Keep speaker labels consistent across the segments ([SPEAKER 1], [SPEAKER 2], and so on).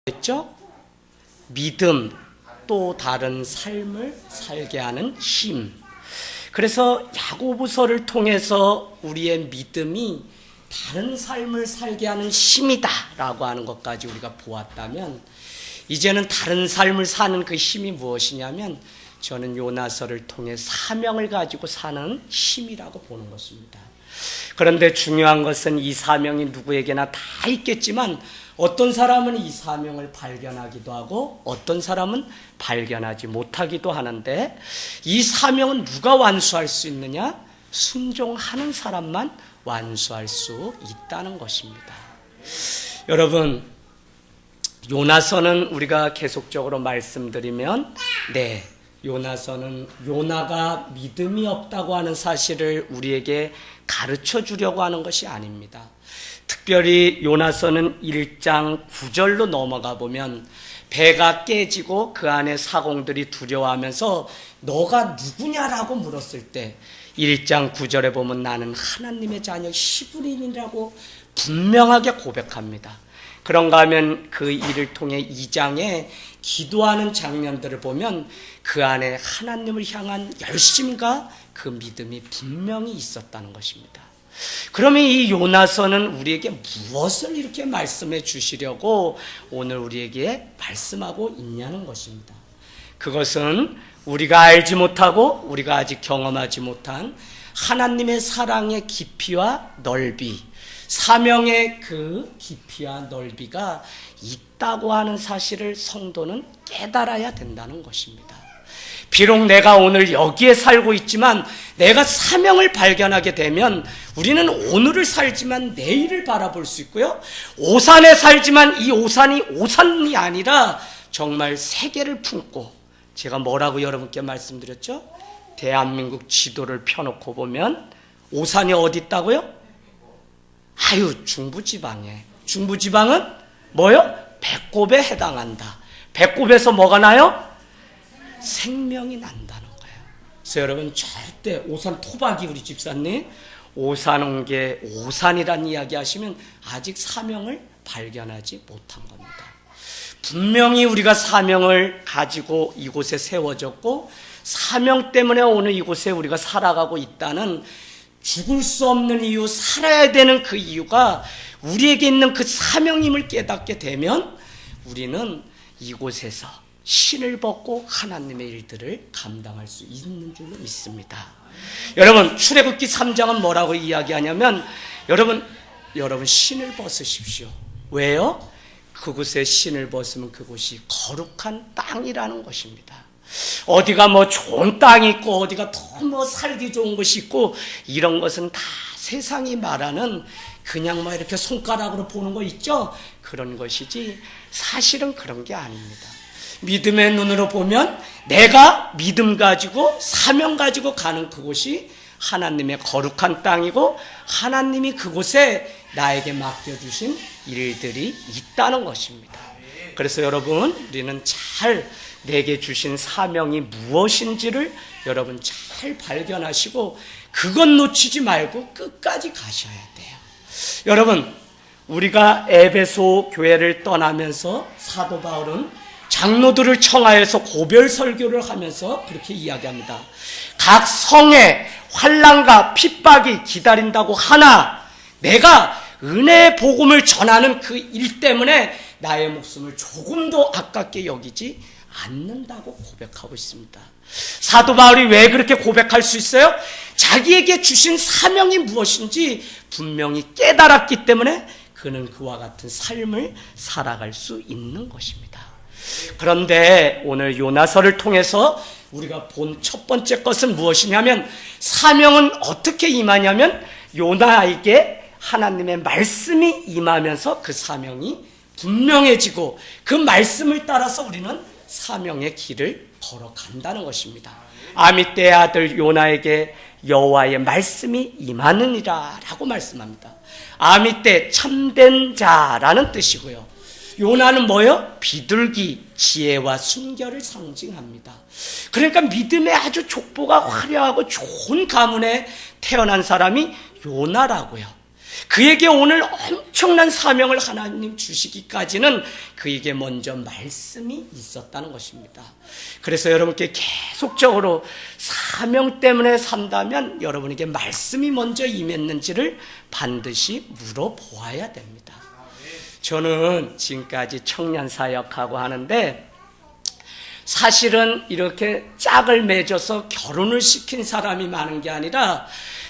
[SPEAKER 1] 했죠? 믿음, 또 다른 삶을 살게 하는 힘. 그래서 야고보서를 통해서 우리의 믿음이 다른 삶을 살게 하는 힘이다라고 하는 것까지 우리가 보았다면, 이제는 다른 삶을 사는 그 힘이 무엇이냐면 저는 요나서를 통해 사명을 가지고 사는 힘이라고 보는 것입니다. 그런데 중요한 것은 이 사명이 누구에게나 다 있겠지만 어떤 사람은 이 사명을 발견하기도 하고 어떤 사람은 발견하지 못하기도 하는데, 이 사명은 누가 완수할 수 있느냐? 순종하는 사람만 완수할 수 있다는 것입니다. 여러분, 요나서는 우리가 계속적으로 말씀드리면 요나서는 요나가 믿음이 없다고 하는 사실을 우리에게 가르쳐 주려고 하는 것이 아닙니다. 특별히 요나서는 1장 9절로 넘어가 보면 배가 깨지고 그 안에 사공들이 두려워하면서 너가 누구냐라고 물었을 때 1장 9절에 보면 나는 하나님의 자녀 히브리인이라고 분명하게 고백합니다. 그런가 하면 그 일을 통해 2장에 기도하는 장면들을 보면 그 안에 하나님을 향한 열심과 그 믿음이 분명히 있었다는 것입니다. 그러면 이 요나서는 우리에게 무엇을 이렇게 말씀해 주시려고 오늘 우리에게 말씀하고 있냐는 것입니다. 그것은 우리가 알지 못하고 우리가 아직 경험하지 못한 하나님의 사랑의 깊이와 넓이, 사명의 그 깊이와 넓이가 있다고 하는 사실을 성도는 깨달아야 된다는 것입니다. 비록 내가 오늘 여기에 살고 있지만 내가 사명을 발견하게 되면 우리는 오늘을 살지만 내일을 바라볼 수 있고요, 오산에 살지만 이 오산이 오산이 아니라 정말 세계를 품고, 제가 뭐라고 여러분께 말씀드렸죠? 대한민국 지도를 펴놓고 보면 오산이 어디 있다고요? 중부지방에. 중부지방은 뭐요? 배꼽에 해당한다. 배꼽에서 뭐가 나요? 생명이 난다는 거예요. 그래서 여러분, 절대 오산 토박이 우리 집사님 오산 온 게 오산이라는 이야기 하시면 아직 사명을 발견하지 못한 겁니다. 분명히 우리가 사명을 가지고 이곳에 세워졌고 사명 때문에 오늘 이곳에 우리가 살아가고 있다는, 죽을 수 없는 이유, 살아야 되는 그 이유가 우리에게 있는 그 사명임을 깨닫게 되면 우리는 이곳에서 신을 벗고 하나님의 일들을 감당할 수 있는 줄로 믿습니다. 여러분, 출애굽기 3장은 뭐라고 이야기하냐면 여러분 신을 벗으십시오. 왜요? 그곳에 신을 벗으면 그곳이 거룩한 땅이라는 것입니다. 어디가 좋은 땅이 있고 어디가 더 살기 좋은 것이 있고 이런 것은 다 세상이 말하는 그냥 이렇게 손가락으로 보는 거 있죠? 그런 것이지 사실은 그런 게 아닙니다. 믿음의 눈으로 보면 내가 믿음 가지고 사명 가지고 가는 그곳이 하나님의 거룩한 땅이고 하나님이 그곳에 나에게 맡겨주신 일들이 있다는 것입니다. 그래서 여러분, 우리는 잘 내게 주신 사명이 무엇인지를 여러분 잘 발견하시고 그것 놓치지 말고 끝까지 가셔야 돼요. 여러분, 우리가 에베소 교회를 떠나면서 사도 바울은 장로들을 청하여서 고별 설교를 하면서 그렇게 이야기합니다. 각 성에 환난과 핍박이 기다린다고 하나 내가 은혜의 복음을 전하는 그 일 때문에 나의 목숨을 조금도 아깝게 여기지 않는다고 고백하고 있습니다. 사도 바울이 왜 그렇게 고백할 수 있어요? 자기에게 주신 사명이 무엇인지 분명히 깨달았기 때문에 그는 그와 같은 삶을 살아갈 수 있는 것입니다. 그런데 오늘 요나서를 통해서 우리가 본 첫 번째 것은 무엇이냐면, 사명은 어떻게 임하냐면 요나에게 하나님의 말씀이 임하면서 그 사명이 분명해지고 그 말씀을 따라서 우리는 사명의 길을 걸어간다는 것입니다. 아미떼의 아들 요나에게 여호와의 말씀이 임하느니라 라고 말씀합니다. 아미떼, 참된 자라는 뜻이고요, 요나는 뭐예요? 비둘기, 지혜와 순결을 상징합니다. 그러니까 믿음의 아주 족보가 화려하고 좋은 가문에 태어난 사람이 요나라고요. 그에게 오늘 엄청난 사명을 하나님 주시기까지는 그에게 먼저 말씀이 있었다는 것입니다. 그래서 여러분께 계속적으로 사명 때문에 산다면 여러분에게 말씀이 먼저 임했는지를 반드시 물어보아야 됩니다. 저는 지금까지 청년 사역하고 하는데 사실은 이렇게 짝을 맺어서 결혼을 시킨 사람이 많은 게 아니라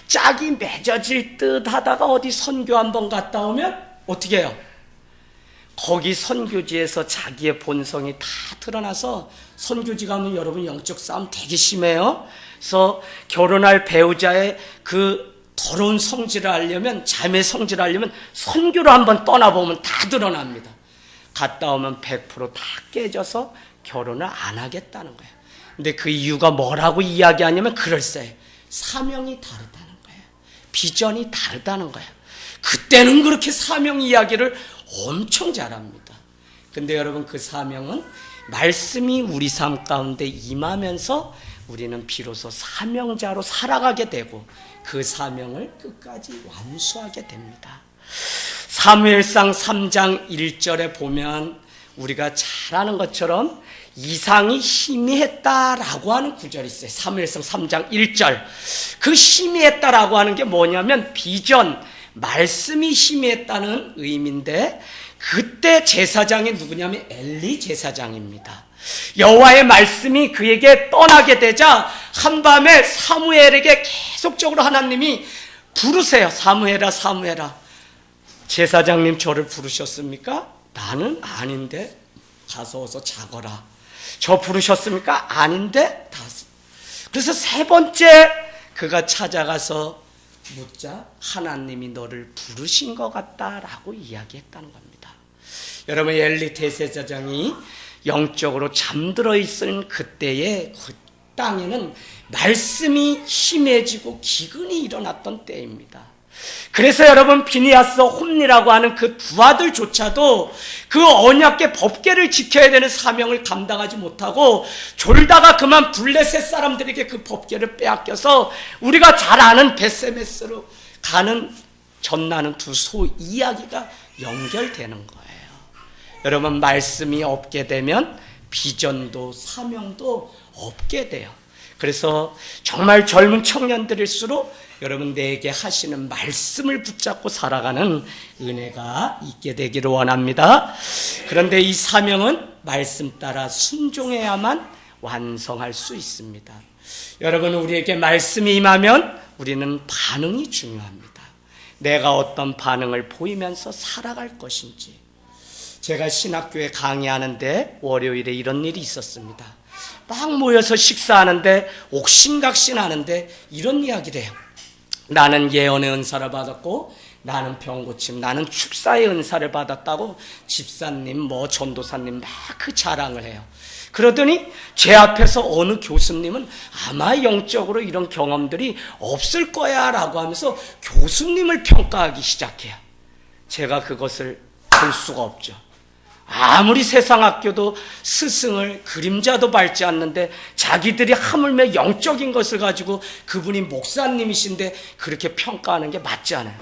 [SPEAKER 1] 짝이 맺어질 듯 하다가 어디 선교 한번 갔다 오면 어떻게 해요? 거기 선교지에서 자기의 본성이 다 드러나서 선교지 가면 여러분 영적 싸움 되게 심해요. 그래서 결혼할 배우자의 그 더러운 성질을 알려면, 자매 성질을 알려면 선교로 한번 떠나보면 다 드러납니다. 갔다 오면 100%다 깨져서 결혼을 안 하겠다는 거예요. 근데 그 이유가 뭐라고 이야기하냐면 그럴싸해요. 사명이 다르다는 거예요. 비전이 다르다는 거예요. 그때는 그렇게 사명 이야기를 엄청 잘합니다. 근데 여러분 그 사명은 말씀이 우리 삶 가운데 임하면서 우리는 비로소 사명자로 살아가게 되고 그 사명을 끝까지 완수하게 됩니다. 사무엘상 3장 1절에 보면 우리가 잘 아는 것처럼 이상이 희미했다라고 하는 구절이 있어요. 사무엘상 3장 1절. 그 희미했다라고 하는 게 뭐냐면 비전, 말씀이 희미했다는 의미인데 그때 제사장이 누구냐면 엘리 제사장입니다. 여호와의 말씀이 그에게 떠나게 되자 한밤에 사무엘에게 계속적으로 하나님이 부르세요. 사무엘아 사무엘아. 제사장님 저를 부르셨습니까? 나는 아닌데 가서 어서 자거라. 저 부르셨습니까? 아닌데 그래서 세 번째 그가 찾아가서 묻자 하나님이 너를 부르신 것 같다라고 이야기했다는 겁니다. 여러분 엘리 대제사장이 영적으로 잠들어 있은 그때의 그 땅에는 말씀이 심해지고 기근이 일어났던 때입니다. 그래서 여러분 비니아스 홈리라고 하는 그 두 아들조차도 그 언약궤 법궤를 지켜야 되는 사명을 감당하지 못하고 졸다가 그만 블레셋 사람들에게 그 법궤를 빼앗겨서 우리가 잘 아는 베세메스로 가는 전나는 두 소 이야기가 연결되는 거예요. 여러분 말씀이 없게 되면 비전도 사명도 없게 돼요. 그래서 정말 젊은 청년들일수록 여러분 내게 하시는 말씀을 붙잡고 살아가는 은혜가 있게 되기를 원합니다. 그런데 이 사명은 말씀 따라 순종해야만 완성할 수 있습니다. 여러분 우리에게 말씀이 임하면 우리는 반응이 중요합니다. 내가 어떤 반응을 보이면서 살아갈 것인지. 제가 신학교에 강의하는데 월요일에 이런 일이 있었습니다. 막 모여서 식사하는데 옥신각신하는데 이런 이야기를 해요. 나는 예언의 은사를 받았고 나는 병고침, 나는 축사의 은사를 받았다고 집사님, 전도사님 막 그 자랑을 해요. 그러더니 제 앞에서 어느 교수님은 아마 영적으로 이런 경험들이 없을 거야 라고 하면서 교수님을 평가하기 시작해요. 제가 그것을 볼 수가 없죠. 아무리 세상 학교도 스승을 그림자도 밟지 않는데 자기들이 하물며 영적인 것을 가지고 그분이 목사님이신데 그렇게 평가하는 게 맞지 않아요.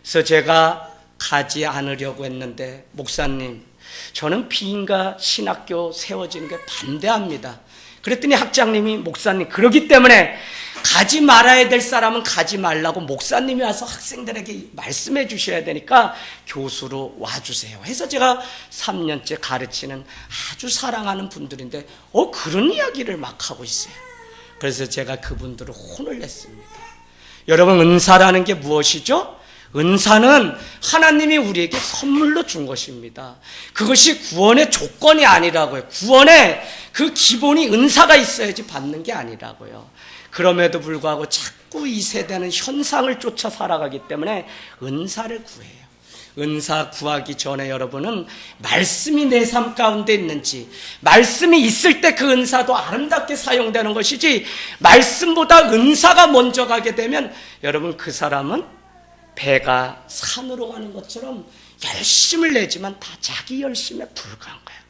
[SPEAKER 1] 그래서 제가 가지 않으려고 했는데 목사님 저는 비인가 신학교 세워지는 게 반대합니다. 그랬더니 학장님이 목사님 그러기 때문에 가지 말아야 될 사람은 가지 말라고 목사님이 와서 학생들에게 말씀해 주셔야 되니까 교수로 와주세요 해서 제가 3년째 가르치는 아주 사랑하는 분들인데 그런 이야기를 막 하고 있어요. 그래서 제가 그분들을 혼을 냈습니다. 여러분 은사라는 게 무엇이죠? 은사는 하나님이 우리에게 선물로 준 것입니다. 그것이 구원의 조건이 아니라고요. 구원의 그 기본이 은사가 있어야지 받는 게 아니라고요. 그럼에도 불구하고 자꾸 이 세대는 현상을 쫓아 살아가기 때문에 은사를 구해요. 은사 구하기 전에 여러분은 말씀이 내 삶 가운데 있는지, 말씀이 있을 때 그 은사도 아름답게 사용되는 것이지, 말씀보다 은사가 먼저 가게 되면 여러분 그 사람은 배가 산으로 가는 것처럼 열심을 내지만 다 자기 열심에 불과한 거예요.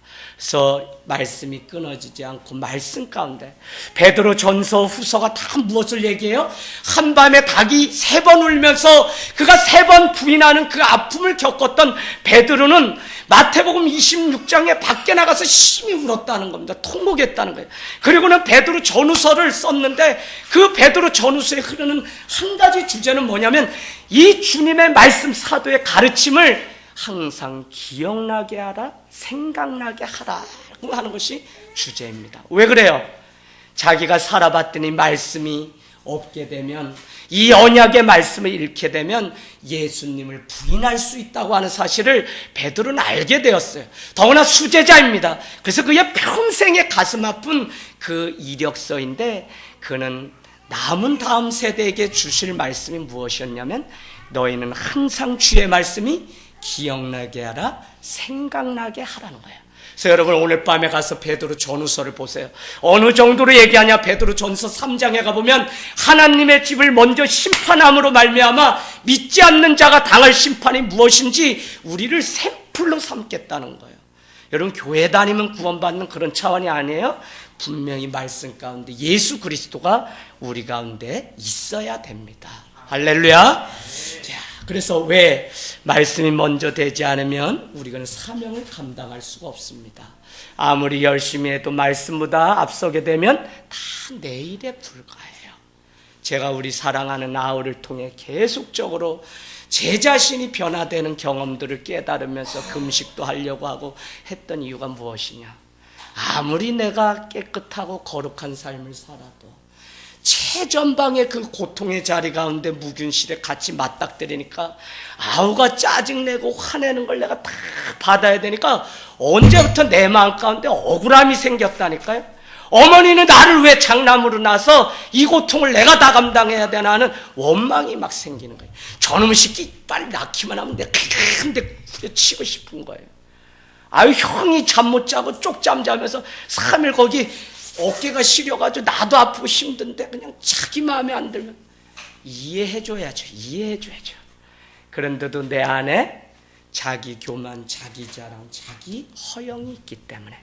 [SPEAKER 1] 그래서 말씀이 끊어지지 않고 말씀 가운데 베드로 전서 후서가 다 무엇을 얘기해요? 한밤에 닭이 3번 울면서 그가 3번 부인하는 그 아픔을 겪었던 베드로는 마태복음 26장에 밖에 나가서 심히 울었다는 겁니다. 통곡했다는 거예요. 그리고는 베드로 전후서를 썼는데 그 베드로 전후서에 흐르는 한 가지 주제는 뭐냐면 이 주님의 말씀 사도의 가르침을 항상 기억나게 하라, 생각나게 하라고 하는 것이 주제입니다. 왜 그래요? 자기가 살아봤더니 말씀이 없게 되면, 이 언약의 말씀을 잃게 되면 예수님을 부인할 수 있다고 하는 사실을 베드로는 알게 되었어요. 더구나 수제자입니다. 그래서 그의 평생의 가슴 아픈 그 이력서인데, 그는 남은 다음 세대에게 주실 말씀이 무엇이었냐면, 너희는 항상 주의 말씀이 기억나게 하라, 생각나게 하라는 거예요. 그래서 여러분 오늘 밤에 가서 베드로 전후서를 보세요. 어느 정도로 얘기하냐? 베드로 전서 3장에 가보면 하나님의 집을 먼저 심판함으로 말미암아 믿지 않는 자가 당할 심판이 무엇인지 우리를 샘플로 삼겠다는 거예요. 여러분 교회 다니면 구원받는 그런 차원이 아니에요. 분명히 말씀 가운데 예수 그리스도가 우리 가운데 있어야 됩니다. 할렐루야. 자, 그래서 왜 말씀이 먼저 되지 않으면 우리는 사명을 감당할 수가 없습니다. 아무리 열심히 해도 말씀보다 앞서게 되면 다 내일에 불과해요. 제가 우리 사랑하는 아우를 통해 계속적으로 제 자신이 변화되는 경험들을 깨달으면서 금식도 하려고 하고 했던 이유가 무엇이냐? 아무리 내가 깨끗하고 거룩한 삶을 살아도 최전방의 그 고통의 자리 가운데 무균실에 같이 맞닥뜨리니까 아우가 짜증내고 화내는 걸 내가 다 받아야 되니까 언제부터 내 마음 가운데 억울함이 생겼다니까요. 어머니는 나를 왜 장남으로 낳아서 이 고통을 내가 다 감당해야 되나 하는 원망이 막 생기는 거예요. 저놈의 새끼 빨리 낳기만 하면 내가 큰데 후려치고 싶은 거예요. 아유, 형이 잠 못 자고 쪽잠 자면서 3일 거기 어깨가 시려가지고 나도 아프고 힘든데 그냥 자기 마음에 안 들면 이해해줘야죠. 이해해줘야죠. 그런데도 내 안에 자기 교만, 자기 자랑, 자기 허영이 있기 때문에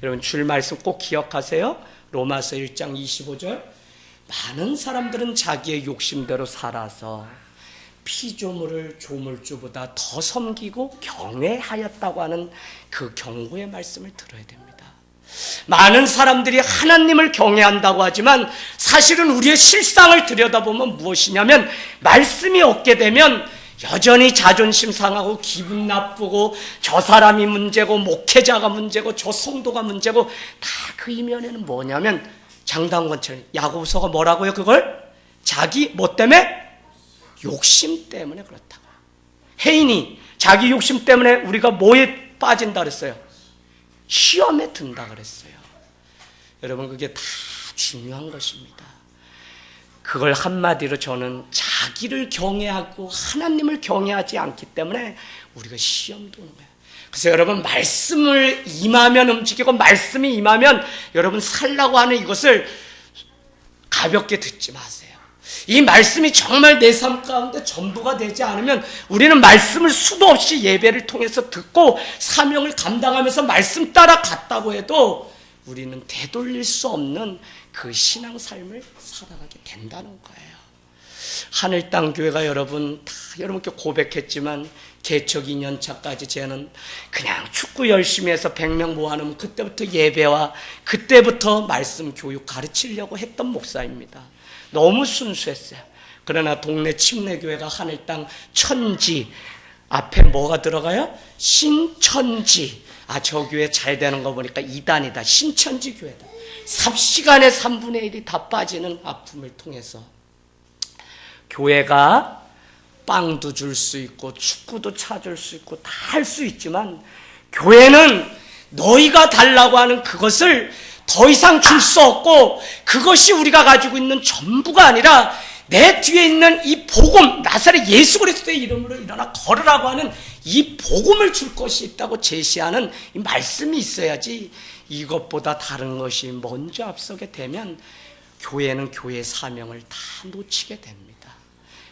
[SPEAKER 1] 여러분 줄 말씀 꼭 기억하세요. 로마서 1장 25절 많은 사람들은 자기의 욕심대로 살아서 피조물을 조물주보다 더 섬기고 경외하였다고 하는 그 경고의 말씀을 들어야 됩니다. 많은 사람들이 하나님을 경외한다고 하지만 사실은 우리의 실상을 들여다보면 무엇이냐면 말씀이 없게 되면 여전히 자존심 상하고 기분 나쁘고 저 사람이 문제고 목회자가 문제고 저 성도가 문제고 다 그 이면에는 뭐냐면 장단권처럼 야고보서가 뭐라고요? 그걸 자기 뭐 때문에? 욕심 때문에 그렇다고요. 혜인이 자기 욕심 때문에 우리가 뭐에 빠진다 그랬어요? 시험에 든다 그랬어요. 여러분 그게 다 중요한 것입니다. 그걸 한마디로 저는 자기를 경외하고 하나님을 경외하지 않기 때문에 우리가 시험도 오는 거예요. 그래서 여러분 말씀을 임하면 움직이고 말씀이 임하면 여러분 살라고 하는 이것을 가볍게 듣지 마세요. 이 말씀이 정말 내 삶 가운데 전부가 되지 않으면 우리는 말씀을 수도 없이 예배를 통해서 듣고 사명을 감당하면서 말씀 따라 갔다고 해도 우리는 되돌릴 수 없는 그 신앙 삶을 살아가게 된다는 거예요. 하늘 땅 교회가 여러분 다 여러분께 고백했지만 개척 2년 차까지 저는 그냥 축구 열심히 해서 100명 모아놓으면 그때부터 예배와 그때부터 말씀 교육 가르치려고 했던 목사입니다. 너무 순수했어요. 그러나 동네 침례교회가 하늘 땅 천지 앞에 뭐가 들어가요? 신천지. 아, 저 교회 잘 되는 거 보니까 2단이다. 신천지 교회다. 삽시간에 3분의 1이 다 빠지는 아픔을 통해서 교회가 빵도 줄 수 있고 축구도 차줄 수 있고 다 할 수 있지만 교회는 너희가 달라고 하는 그것을 더 이상 줄 수 없고 그것이 우리가 가지고 있는 전부가 아니라 내 뒤에 있는 이 복음, 나사렛 예수 그리스도의 이름으로 일어나 걸으라고 하는 이 복음을 줄 것이 있다고 제시하는 이 말씀이 있어야지 이것보다 다른 것이 먼저 앞서게 되면 교회는 교회의 사명을 다 놓치게 됩니다.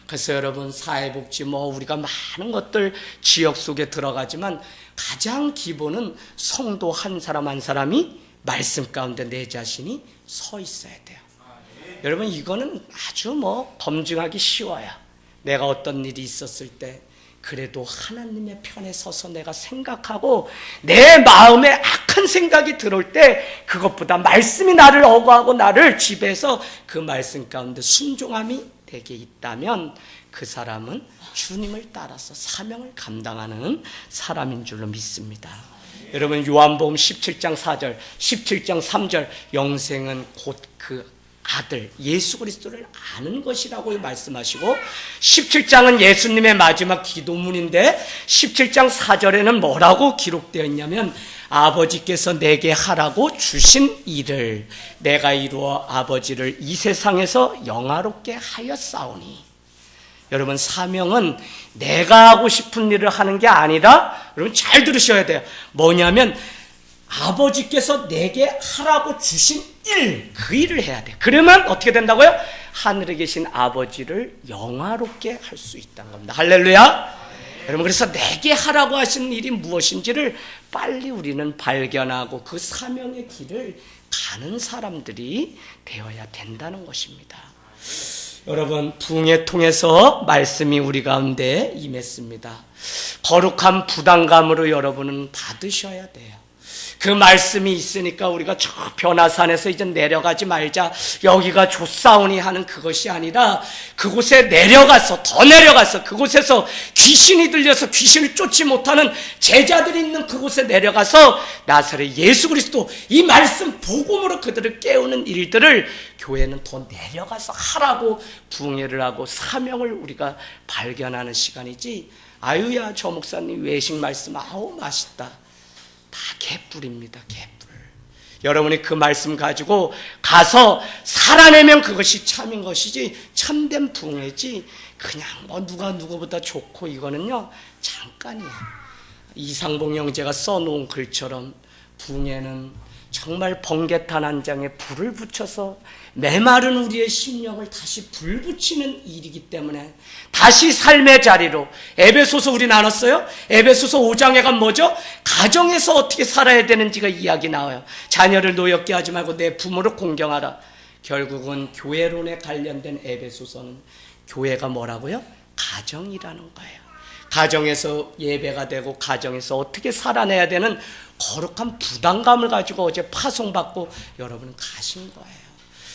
[SPEAKER 1] 그래서 여러분 사회복지 우리가 많은 것들 지역 속에 들어가지만 가장 기본은 성도 한 사람 한 사람이 말씀 가운데 내 자신이 서 있어야 돼요. 여러분 이거는 아주 검증하기 쉬워요. 내가 어떤 일이 있었을 때 그래도 하나님의 편에 서서 내가 생각하고 내 마음에 악한 생각이 들어올 때 그것보다 말씀이 나를 억압하고 나를 지배해서 그 말씀 가운데 순종함이 되게 있다면 그 사람은 주님을 따라서 사명을 감당하는 사람인 줄로 믿습니다. 여러분 요한복음 17장 4절 17장 3절 영생은 곧 그 아들 예수 그리스도를 아는 것이라고 말씀하시고 17장은 예수님의 마지막 기도문인데 17장 4절에는 뭐라고 기록되어 있냐면 아버지께서 내게 하라고 주신 일을 내가 이루어 아버지를 이 세상에서 영화롭게 하였사오니. 여러분 사명은 내가 하고 싶은 일을 하는 게 아니라 여러분 잘 들으셔야 돼요. 뭐냐면 아버지께서 내게 하라고 주신 일, 그 일을 해야 돼요. 그러면 어떻게 된다고요? 하늘에 계신 아버지를 영화롭게 할 수 있다는 겁니다. 할렐루야. 여러분 그래서 내게 하라고 하신 일이 무엇인지를 빨리 우리는 발견하고 그 사명의 길을 가는 사람들이 되어야 된다는 것입니다. 여러분 부흥회 통해서 말씀이 우리 가운데 임했습니다. 거룩한 부담감으로 여러분은 받으셔야 돼요. 그 말씀이 있으니까 우리가 저 변화산에서 이제 내려가지 말자 여기가 좋사오니 하는 그것이 아니라 그곳에 내려가서 더 내려가서 그곳에서 귀신이 들려서 귀신을 쫓지 못하는 제자들이 있는 그곳에 내려가서 나사렛 예수 그리스도 이 말씀 복음으로 그들을 깨우는 일들을 교회는 더 내려가서 하라고 부흥회를 하고 사명을 우리가 발견하는 시간이지. 아유야 저 목사님 외식 말씀 아우 맛있다. 다 개뿔입니다. 개뿔. 여러분이 그 말씀 가지고 가서 살아내면 그것이 참인 것이지 참된 부흥회지 그냥 누가 누구보다 좋고 이거는요 잠깐이에요. 이상봉 형제가 써놓은 글처럼 부흥회는 정말 번개탄 한 장에 불을 붙여서 메마른 우리의 심령을 다시 불 붙이는 일이기 때문에 다시 삶의 자리로 에베소서 우리 나눴어요. 에베소서 5장에가 뭐죠? 가정에서 어떻게 살아야 되는지가 이야기 나와요. 자녀를 노엽게 하지 말고 내 부모를 공경하라. 결국은 교회론에 관련된 에베소서는 교회가 뭐라고요? 가정이라는 거예요. 가정에서 예배가 되고 가정에서 어떻게 살아내야 되는 거룩한 부담감을 가지고 어제 파송받고 여러분은 가신 거예요.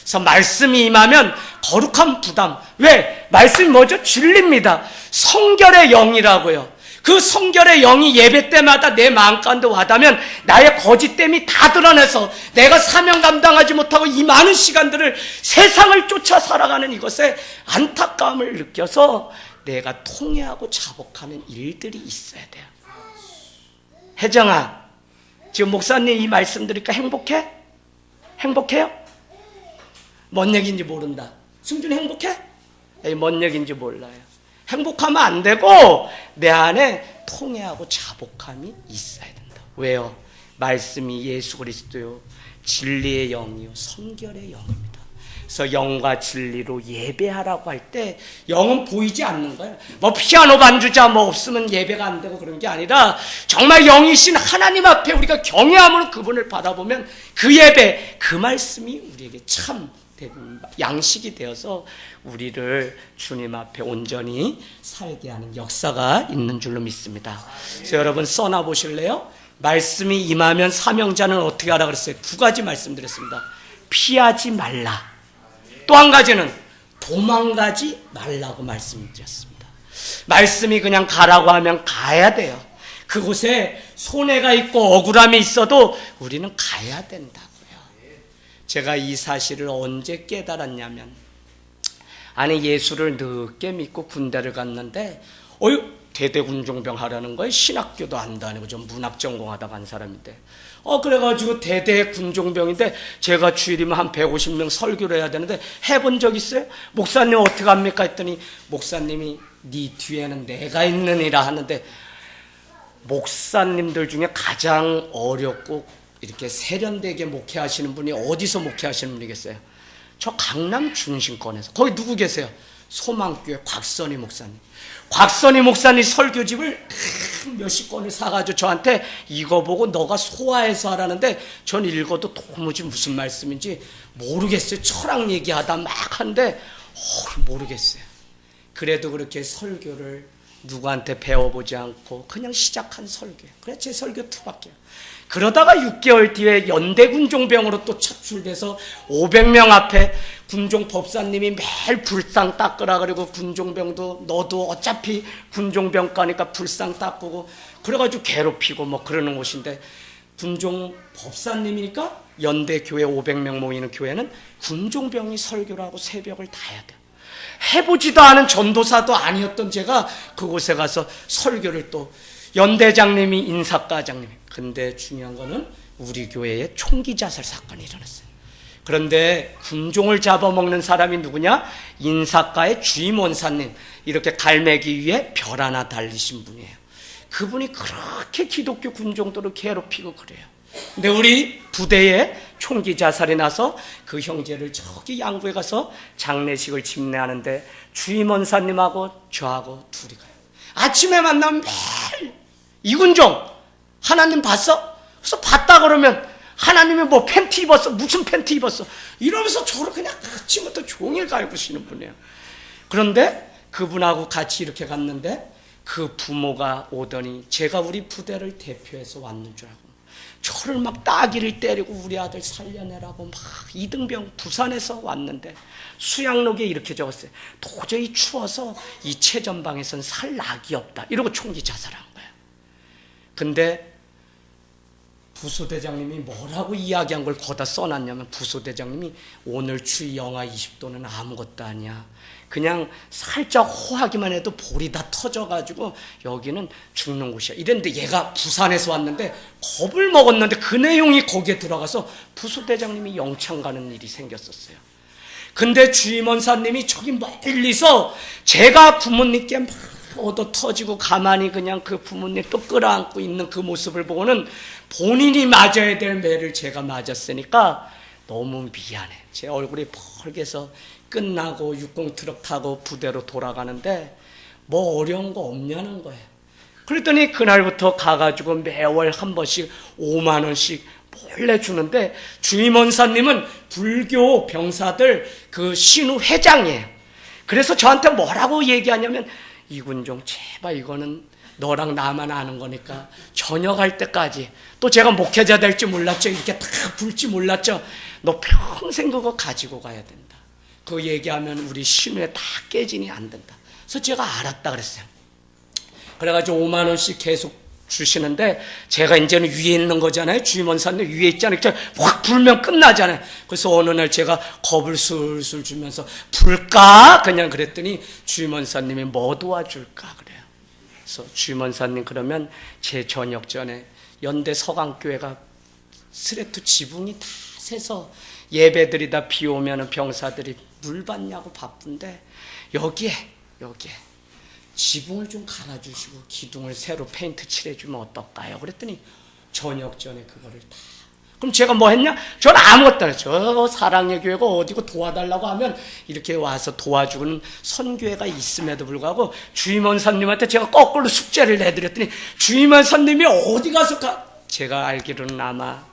[SPEAKER 1] 그래서 말씀이 임하면 거룩한 부담. 왜? 말씀이 뭐죠? 진리입니다. 성결의 영이라고요. 그 성결의 영이 예배 때마다 내 마음 가운데 와닿으면 나의 거짓됨이 다 드러내서 내가 사명 감당하지 못하고 이 많은 시간들을 세상을 쫓아 살아가는 이것에 안타까움을 느껴서 내가 통회하고 자복하는 일들이 있어야 돼요. 혜정아, 지금 목사님 이 말씀 들으니까 행복해? 행복해요? 뭔 얘기인지 모른다. 승준이 행복해? 뭔 얘기인지 몰라요. 행복하면 안 되고 내 안에 통회하고 자복함이 있어야 된다. 왜요? 말씀이 예수 그리스도요 진리의 영이요 성결의 영입니다. 그래서 영과 진리로 예배하라고 할 때 영은 보이지 않는 거예요. 피아노 반주자 없으면 예배가 안 되고 그런 게 아니라 정말 영이신 하나님 앞에 우리가 경외함으로 그분을 바라보면 그 예배, 그 말씀이 우리에게 참 양식이 되어서 우리를 주님 앞에 온전히 살게 하는 역사가 있는 줄로 믿습니다. 그래서 여러분 써놔 보실래요? 말씀이 임하면 사명자는 어떻게 하라 그랬어요? 두 가지 말씀드렸습니다. 피하지 말라. 또 한 가지는 도망가지 말라고 말씀드렸습니다. 말씀이 그냥 가라고 하면 가야 돼요. 그곳에 손해가 있고 억울함이 있어도 우리는 가야 된다고요. 제가 이 사실을 언제 깨달았냐면 아니 예수를 늦게 믿고 군대를 갔는데 대대군종병 하라는 거에 신학교도 안 다니고 좀 문학 전공하다 간 사람인데 그래가지고 대대군종병인데 제가 주일이면 한 150명 설교를 해야 되는데 해본 적 있어요? 목사님 어떻게 합니까? 했더니 목사님이 네 뒤에는 내가 있느니라 하는데 목사님들 중에 가장 어렵고 이렇게 세련되게 목회하시는 분이 어디서 목회하시는 분이겠어요? 저 강남 중심권에서. 거기 누구 계세요? 소망교회 곽선희 목사님. 곽선희 목사님 설교집을 몇십 권을 사가지고 저한테 이거 보고 너가 소화해서 하라는데 전 읽어도 도무지 무슨 말씀인지 모르겠어요. 철학 얘기하다 막 하는데 모르겠어요. 그래도 그렇게 설교를 누구한테 배워보지 않고 그냥 시작한 설교예요. 그래 제 설교 투박해요. 그러다가 6개월 뒤에 연대군종병으로 또 차출돼서 500명 앞에 군종 법사님이 매일 불상 닦으라 그러고 군종병도 너도 어차피 군종병과니까 불상 닦고 그래가지고 괴롭히고 뭐 그러는 곳인데 군종 법사님이니까 연대교회 500명 모이는 교회는 군종병이 설교를 하고 새벽을 다 해야 돼요. 해보지도 않은 전도사도 아니었던 제가 그곳에 가서 설교를 또 연대장님이 인사과장님이 근데 중요한 거는 우리 교회에 총기 자살 사건이 일어났어요. 그런데 군종을 잡아먹는 사람이 누구냐? 인사과의 주임원사님 이렇게 갈매기 위에 별 하나 달리신 분이에요. 그분이 그렇게 기독교 군종들을 괴롭히고 그래요. 근데 우리 부대에 총기 자살이 나서 그 형제를 저기 양구에 가서 장례식을 집례하는데 주임원사님하고 저하고 둘이 가요. 아침에 만나면 매일 이군종 하나님 봤어? 그래서 봤다 그러면 하나님이 뭐 팬티 입었어? 무슨 팬티 입었어? 이러면서 저를 그냥 아침부터 종일 갈구시는 분이에요. 그런데 그분하고 같이 이렇게 갔는데 그 부모가 오더니 제가 우리 부대를 대표해서 왔는 줄 알고 저를 막 따귀를 때리고 우리 아들 살려내라고 막 이등병 부산에서 왔는데 수양록에 이렇게 적었어요. 도저히 추워서 이 최전방에선 살 낙이 없다. 이러고 총기 자살한 거예요. 근데 부소대장님이 뭐라고 이야기한 걸 거다 써놨냐면 부소대장님이 오늘 추위 영하 20도는 아무것도 아니야. 그냥 살짝 호하기만 해도 볼이 다 터져가지고 여기는 죽는 곳이야. 이랬는데 얘가 부산에서 왔는데 겁을 먹었는데 그 내용이 거기에 들어가서 부소대장님이 영창 가는 일이 생겼었어요. 근데 주임원사님이 저기 멀리서 제가 부모님께 막 얻어 터지고 가만히 그냥 그 부모님 또 끌어안고 있는 그 모습을 보고는 본인이 맞아야 될 매를 제가 맞았으니까 너무 미안해. 제 얼굴이 펄개서 끝나고 60 트럭 타고 부대로 돌아가는데 뭐 어려운 거 없냐는 거예요. 그랬더니 그날부터 가가지고 매월 한 번씩 5만 원씩 몰래 주는데 주임원사님은 불교 병사들 그 신우 회장이에요. 그래서 저한테 뭐라고 얘기하냐면 이군종 제발 이거는 너랑 나만 아는 거니까 전역할 때까지 또 제가 목회자 될지 몰랐죠. 이렇게 다 불지 몰랐죠. 너 평생 그거 가지고 가야 된다. 그거 얘기하면 우리 신우에 다 깨지니 안 된다. 그래서 제가 알았다 그랬어요. 그래가지고 5만 원씩 계속 주시는데 제가 이제는 위에 있는 거잖아요. 주임원사님 위에 있잖아요. 확 불면 끝나잖아요. 그래서 어느 날 제가 겁을 술술 주면서 불까? 그냥 그랬더니 주임원사님이 뭐 도와줄까 그래요. 그래서 주임원사님 그러면 제 저녁 전에 연대 서강교회가 스레트 지붕이 다 새서 예배드리다 비 오면 병사들이 물 받냐고 바쁜데 여기에 지붕을 좀 갈아주시고 기둥을 새로 페인트 칠해주면 어떨까요? 그랬더니 저녁 전에 그거를 다. 그럼 제가 뭐 했냐? 저는 아무것도 안 했어요. 저 사랑의 교회가 어디고 도와달라고 하면 이렇게 와서 도와주는 선교회가 있음에도 불구하고 주임원사님한테 제가 거꾸로 숙제를 내드렸더니 주임원사님이 어디 가서 제가 알기로는 아마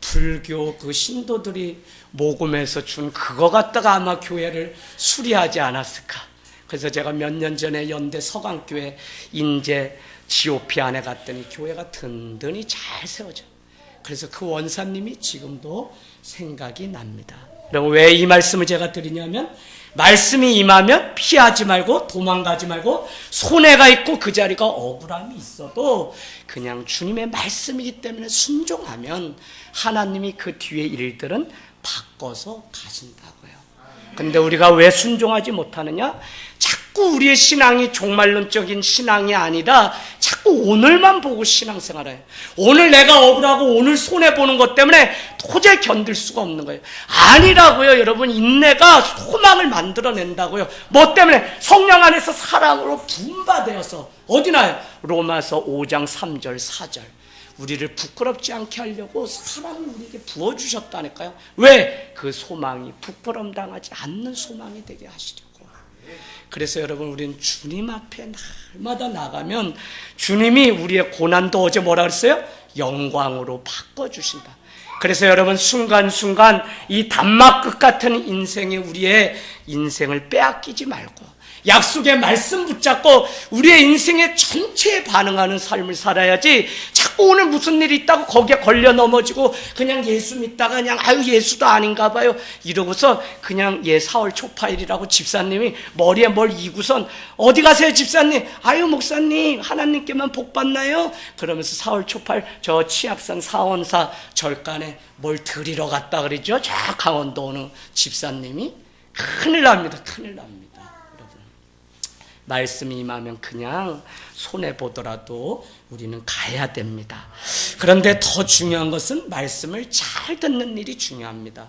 [SPEAKER 1] 불교 그 신도들이 모금해서 준 그거 갖다가 아마 교회를 수리하지 않았을까. 그래서 제가 몇 년 전에 연대 서강교회 인제 GOP 안에 갔더니 교회가 든든히 잘 세워져. 그래서 그 원사님이 지금도 생각이 납니다. 그리고 왜 이 말씀을 제가 드리냐면 말씀이 임하면 피하지 말고 도망가지 말고 손해가 있고 그 자리가 억울함이 있어도 그냥 주님의 말씀이기 때문에 순종하면 하나님이 그 뒤에 일들은 바꿔서 가신다고요. 근데 우리가 왜 순종하지 못하느냐? 자꾸 우리의 신앙이 종말론적인 신앙이 아니라 자꾸 오늘만 보고 신앙생활해요. 오늘 내가 억울하고 오늘 손해보는 것 때문에 도저히 견딜 수가 없는 거예요. 아니라고요. 여러분 인내가 소망을 만들어낸다고요. 뭐 때문에? 성령 안에서 사랑으로 분바되어서 어디나요? 로마서 5장 3절 4절 우리를 부끄럽지 않게 하려고 사랑을 우리에게 부어주셨다니까요. 왜? 그 소망이 부끄럼 당하지 않는 소망이 되게 하시려고. 그래서 여러분, 우리는 주님 앞에 날마다 나가면 주님이 우리의 고난도 어제 뭐라 그랬어요? 영광으로 바꿔주신다. 그래서 여러분, 순간순간 이 단막극 같은 인생이 우리의 인생을 빼앗기지 말고 약속의 말씀 붙잡고 우리의 인생의 전체에 반응하는 삶을 살아야지, 자꾸 오늘 무슨 일이 있다고 거기에 걸려 넘어지고 그냥 예수 믿다가 그냥 아유 예수도 아닌가 봐요 이러고서 그냥 4월 초파일이라고 집사님이 머리에 뭘 이고선 어디 가세요 집사님? 아유 목사님 하나님께만 복 받나요? 그러면서 4월 초파일 저 치악산 사원사 절간에 뭘 드리러 갔다 그러죠. 저 강원도 오는 집사님이. 큰일 납니다. 큰일 납니다. 말씀이 임하면 그냥 손해보더라도 우리는 가야 됩니다. 그런데 더 중요한 것은 말씀을 잘 듣는 일이 중요합니다.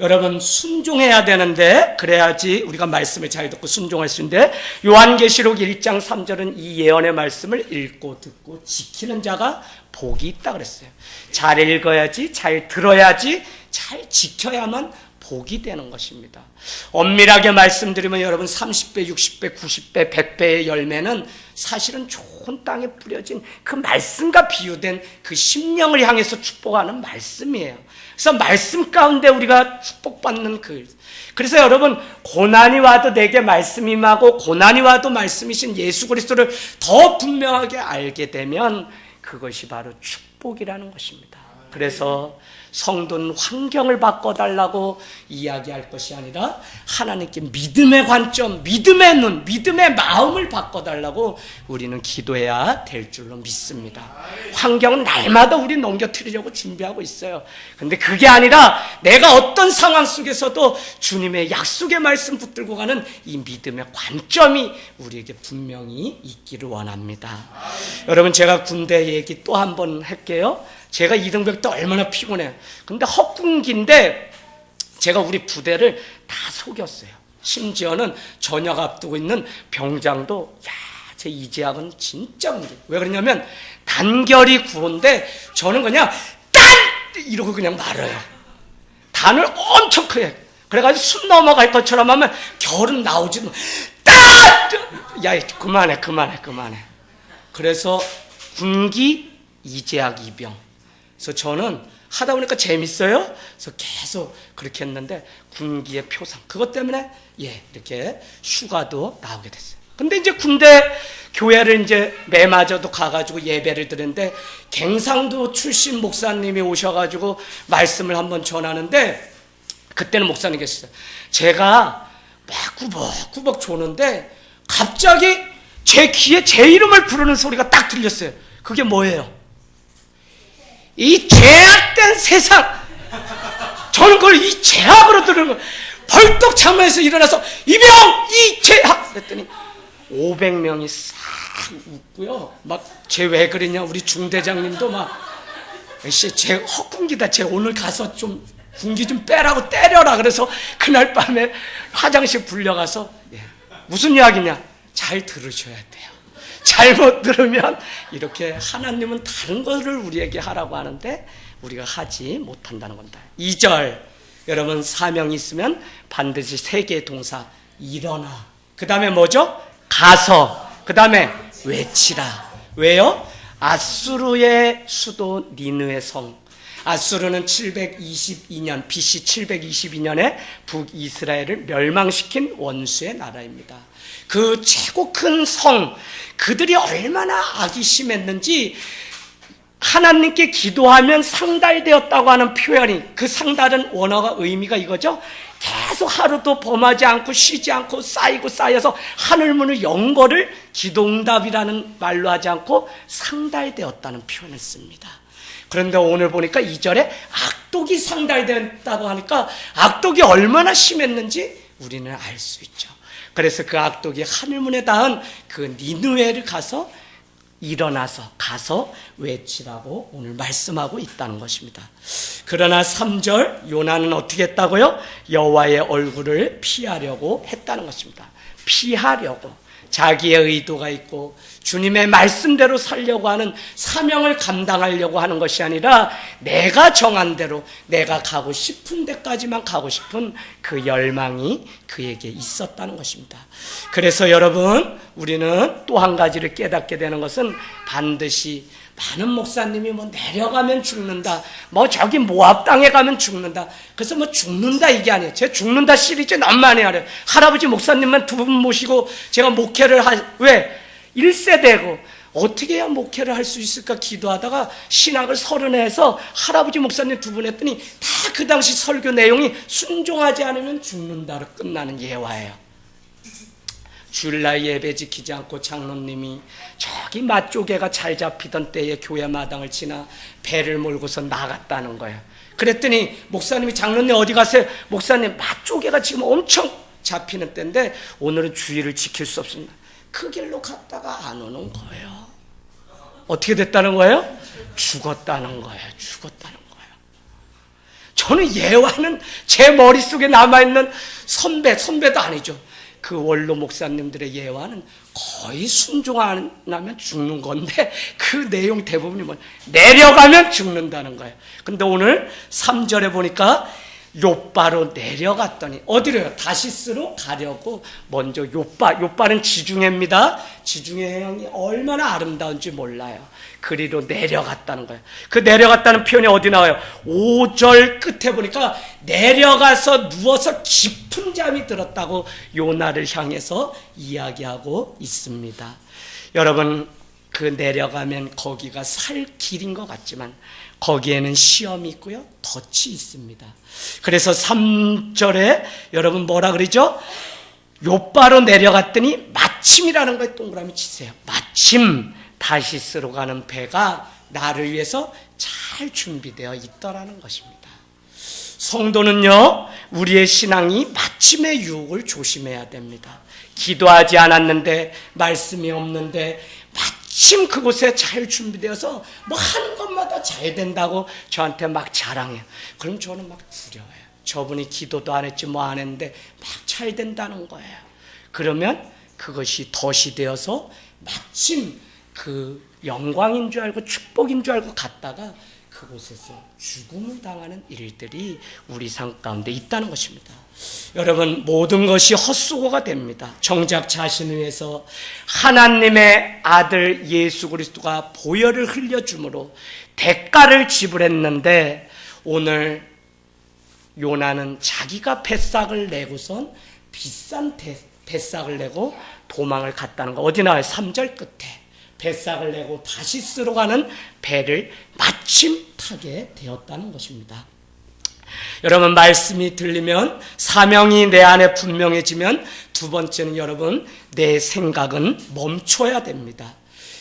[SPEAKER 1] 여러분, 순종해야 되는데, 그래야지 우리가 말씀을 잘 듣고 순종할 수 있는데, 요한계시록 1장 3절은 이 예언의 말씀을 읽고 듣고 지키는 자가 복이 있다 그랬어요. 잘 읽어야지, 잘 들어야지, 잘 지켜야만 복이 되는 것입니다. 엄밀하게 말씀드리면 여러분, 30배, 60배, 90배, 100배의 열매는 사실은 좋은 땅에 뿌려진 그 말씀과 비유된 그 심령을 향해서 축복하는 말씀이에요. 그래서 말씀 가운데 우리가 축복받는 그래서 여러분, 고난이 와도 내게 말씀이 임하고 고난이 와도 말씀이신 예수 그리스도를 더 분명하게 알게 되면 그것이 바로 축복이라는 것입니다. 그래서 성도는 환경을 바꿔달라고 이야기할 것이 아니라 하나님께 믿음의 관점, 믿음의 눈, 믿음의 마음을 바꿔달라고 우리는 기도해야 될 줄로 믿습니다. 환경은 날마다 우리 넘겨뜨리려고 준비하고 있어요. 근데 그게 아니라 내가 어떤 상황 속에서도 주님의 약속의 말씀 붙들고 가는 이 믿음의 관점이 우리에게 분명히 있기를 원합니다. 여러분, 제가 군대 얘기 또 한 번 할게요. 제가 이등병 때 얼마나 피곤해요. 근데 헛군기인데 제가 우리 부대를 다 속였어요. 심지어는 저녁 앞두고 있는 병장도 제 이재학은 진짜 문제. 왜 그러냐면 단결이 구호인데 저는 그냥 딴! 이러고 그냥 말아요. 단을 엄청 크게. 그래가지고 숨 넘어갈 것처럼 하면 결은 나오지도 딴! 야 그만해. 그래서 군기 이재학 이병. 그래서 저는 하다 보니까 재밌어요. 그래서 계속 그렇게 했는데 군기의 표상 그것 때문에 이렇게 휴가도 나오게 됐어요. 근데 이제 군대 교회를 이제 매마저도 가가지고 예배를 드렸는데 갱상도 출신 목사님이 오셔가지고 말씀을 한번 전하는데 그때는 목사님 계셨어요. 제가 막 꾸벅꾸벅 조는데 갑자기 제 귀에 제 이름을 부르는 소리가 딱 들렸어요. 그게 뭐예요? 이 죄악된 세상. 저는 그걸 이 죄악으로 들은 거예요. 벌떡 잠에서 일어나서 이병 이 죄악 그랬더니 500명이 싹 웃고요. 막 쟤 왜 그러냐 우리 중대장님도 막 쟤 헛군기다. 쟤 오늘 가서 좀 군기 좀 빼라고 때려라. 그래서 그날 밤에 화장실 불려가서 무슨 이야기냐 잘 들으셔야 돼요. 잘못 들으면 이렇게 하나님은 다른 것을 우리에게 하라고 하는데 우리가 하지 못한다는 겁니다. 2절 여러분 사명이 있으면 반드시 세 개의 동사 일어나 그 다음에 뭐죠? 가서 그 다음에 외치라. 왜요? 아수르의 수도 니느의 성 아수르는 722년 BC 722년에 북이스라엘을 멸망시킨 원수의 나라입니다. 그 최고 큰 성 그들이 얼마나 악이 심했는지 하나님께 기도하면 상달되었다고 하는 표현이 그 상달은 원어가 의미가 이거죠. 계속 하루도 범하지 않고 쉬지 않고 쌓여서 하늘문을 연 거를 기도응답이라는 말로 하지 않고 상달되었다는 표현을 씁니다. 그런데 오늘 보니까 2절에 악독이 상달되었다고 하니까 악독이 얼마나 심했는지 우리는 알 수 있죠. 그래서 그 악독이 하늘문에 닿은 그 니느웨를 가서 일어나서 가서 외치라고 오늘 말씀하고 있다는 것입니다. 그러나 3절 요나는 어떻게 했다고요? 여호와의 얼굴을 피하려고 했다는 것입니다. 피하려고. 자기의 의도가 있고 주님의 말씀대로 살려고 하는 사명을 감당하려고 하는 것이 아니라 내가 정한 대로 내가 가고 싶은 데까지만 가고 싶은 그 열망이 그에게 있었다는 것입니다. 그래서 여러분, 우리는 또 한 가지를 깨닫게 되는 것은 반드시 많은 목사님이 내려가면 죽는다, 저기 모압 땅에 가면 죽는다, 그래서 죽는다 이게 아니에요. 제가 죽는다 시리즈 너무 많이 하래요. 할아버지 목사님만 두 분 모시고 제가 목회를 왜? 1세대고 어떻게 해야 목회를 할 수 있을까 기도하다가 신학을 30에서 할아버지 목사님 두 분 했더니 다 그 당시 설교 내용이 순종하지 않으면 죽는다로 끝나는 예화예요. 주일날 예배 지키지 않고 장로님이 저기 맛조개가 잘 잡히던 때에 교회 마당을 지나 배를 몰고서 나갔다는 거예요. 그랬더니 목사님이 장로님 어디 가세요? 목사님 맛조개가 지금 엄청 잡히는 때인데 오늘은 주의를 지킬 수 없습니다. 그 길로 갔다가 안 오는 거예요. 어떻게 됐다는 거예요? 죽었다는 거예요. 죽었다는 거예요. 저는 예화는 제 머릿속에 남아있는 선배도 아니죠. 그 원로 목사님들의 예화는 거의 순종 안 하면 죽는 건데 그 내용 대부분이 내려가면 죽는다는 거예요. 근데 오늘 3절에 보니까 욥바로 내려갔더니 어디로요? 다시스로 가려고 먼저 욥바는 지중해입니다. 지중해 해양이 얼마나 아름다운지 몰라요. 그리로 내려갔다는 거예요. 그 내려갔다는 표현이 어디 나와요? 5절 끝에 보니까 내려가서 누워서 깊은 잠이 들었다고 요나를 향해서 이야기하고 있습니다. 여러분, 그 내려가면 거기가 살 길인 것 같지만 거기에는 시험이 있고요, 덫이 있습니다. 그래서 3절에 여러분 뭐라 그러죠? 욥바로 내려갔더니 마침이라는 거에 동그라미 치세요. 마침 다시스로 가는 배가 나를 위해서 잘 준비되어 있더라는 것입니다. 성도는요, 우리의 신앙이 마침의 유혹을 조심해야 됩니다. 기도하지 않았는데, 말씀이 없는데 마침 그곳에 잘 준비되어서 하는 것마다 잘 된다고 저한테 막 자랑해요. 그럼 저는 막 두려워요. 저분이 기도도 안 했지 안 했는데 막 잘 된다는 거예요. 그러면 그것이 덫이 되어서 마침 그 영광인 줄 알고 축복인 줄 알고 갔다가 그곳에서 죽음을 당하는 일들이 우리 삶 가운데 있다는 것입니다. 여러분, 모든 것이 헛수고가 됩니다. 정작 자신을 위해서 하나님의 아들 예수 그리스도가 보혈을 흘려줌으로 대가를 지불했는데 오늘 요나는 자기가 뱃삭을 내고선 비싼 뱃삭을 내고 도망을 갔다는 거. 어디 나와요? 3절 끝에 뱃삭을 내고 다시스로 가는 배를 마침 타게 되었다는 것입니다. 여러분, 말씀이 들리면 사명이 내 안에 분명해지면 두 번째는 여러분, 내 생각은 멈춰야 됩니다.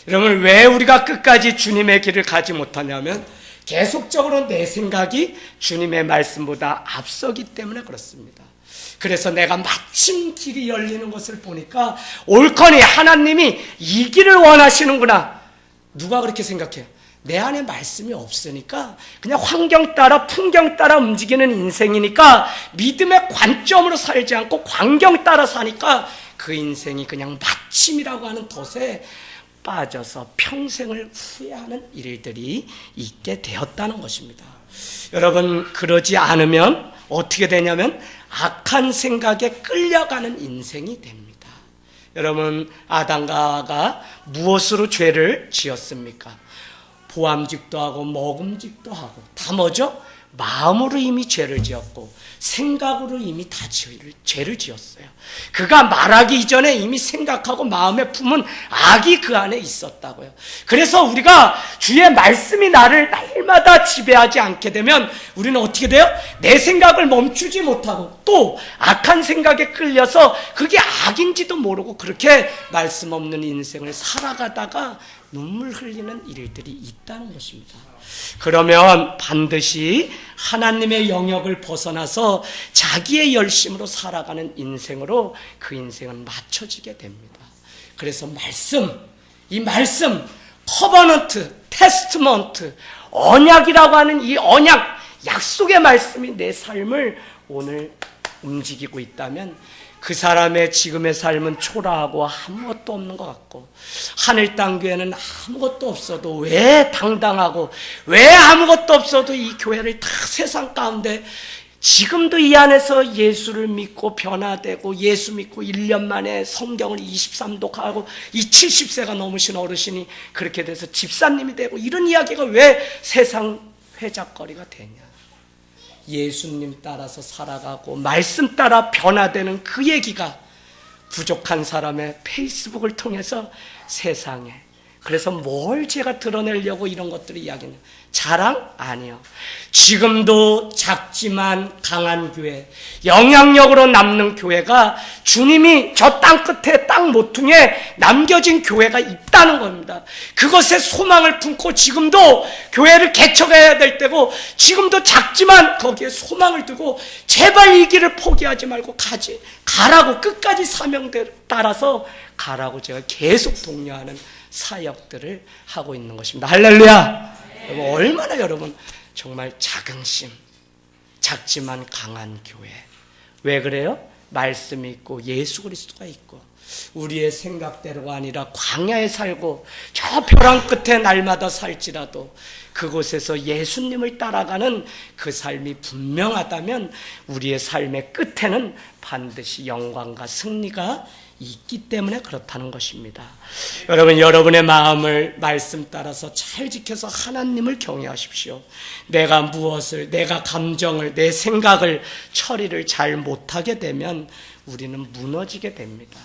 [SPEAKER 1] 여러분, 왜 우리가 끝까지 주님의 길을 가지 못하냐면 계속적으로 내 생각이 주님의 말씀보다 앞서기 때문에 그렇습니다. 그래서 내가 마침 길이 열리는 것을 보니까 옳거니 하나님이 이 길을 원하시는구나. 누가 그렇게 생각해요? 내 안에 말씀이 없으니까 그냥 환경 따라 풍경 따라 움직이는 인생이니까 믿음의 관점으로 살지 않고 광경 따라 사니까 그 인생이 그냥 마침이라고 하는 덫에 빠져서 평생을 후회하는 일들이 있게 되었다는 것입니다. 여러분, 그러지 않으면 어떻게 되냐면 악한 생각에 끌려가는 인생이 됩니다. 여러분, 아담과 하와가 무엇으로 죄를 지었습니까? 보암직도 하고 먹음직도 하고 다 뭐죠? 마음으로 이미 죄를 지었고 생각으로 이미 다 죄를 지었어요. 그가 말하기 이전에 이미 생각하고 마음에 품은 악이 그 안에 있었다고요. 그래서 우리가 주의 말씀이 나를 날마다 지배하지 않게 되면 우리는 어떻게 돼요? 내 생각을 멈추지 못하고 또 악한 생각에 끌려서 그게 악인지도 모르고 그렇게 말씀 없는 인생을 살아가다가 눈물 흘리는 일들이 있다는 것입니다. 그러면 반드시 하나님의 영역을 벗어나서 자기의 열심으로 살아가는 인생으로 그 인생은 맞춰지게 됩니다. 그래서 이 말씀, 커버넌트, 테스트먼트, 언약이라고 하는 이 언약, 약속의 말씀이 내 삶을 오늘 움직이고 있다면 그 사람의 지금의 삶은 초라하고 아무것도 없는 것 같고, 하늘 땅 교회는 아무것도 없어도, 왜 당당하고 왜 아무것도 없어도 이 교회를 다 세상 가운데 지금도 이 안에서 예수를 믿고 변화되고, 예수 믿고 1년 만에 성경을 23독하고 이 70세가 넘으신 어르신이 그렇게 돼서 집사님이 되고, 이런 이야기가 왜 세상 회작거리가 되냐? 예수님 따라서 살아가고 말씀 따라 변화되는 그 얘기가 부족한 사람의 페이스북을 통해서 세상에, 그래서 뭘 제가 드러내려고 이런 것들을 이야기하냐? 자랑? 아니요. 지금도 작지만 강한 교회, 영향력으로 남는 교회가, 주님이 저 땅 끝에 땅 모퉁이에 남겨진 교회가 있다는 겁니다. 그것에 소망을 품고 지금도 교회를 개척해야 될 때고, 지금도 작지만 거기에 소망을 두고 제발 이 길을 포기하지 말고 가라고, 끝까지 사명대로 따라서 가라고 제가 계속 독려하는 사역들을 하고 있는 것입니다. 할렐루야. 여러분, 얼마나 여러분 정말 자긍심, 작지만 강한 교회. 왜 그래요? 말씀이 있고 예수 그리스도가 있고, 우리의 생각대로가 아니라 광야에 살고 저 벼랑 끝에 날마다 살지라도 그곳에서 예수님을 따라가는 그 삶이 분명하다면 우리의 삶의 끝에는 반드시 영광과 승리가 있기 때문에 그렇다는 것입니다. 여러분, 여러분의 마음을 말씀 따라서 잘 지켜서 하나님을 경외하십시오. 내가 무엇을, 내가 감정을, 내 생각을, 처리를 잘 못하게 되면 우리는 무너지게 됩니다.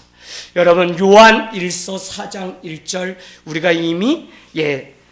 [SPEAKER 1] 여러분, 요한 1서 4장 1절, 우리가 이미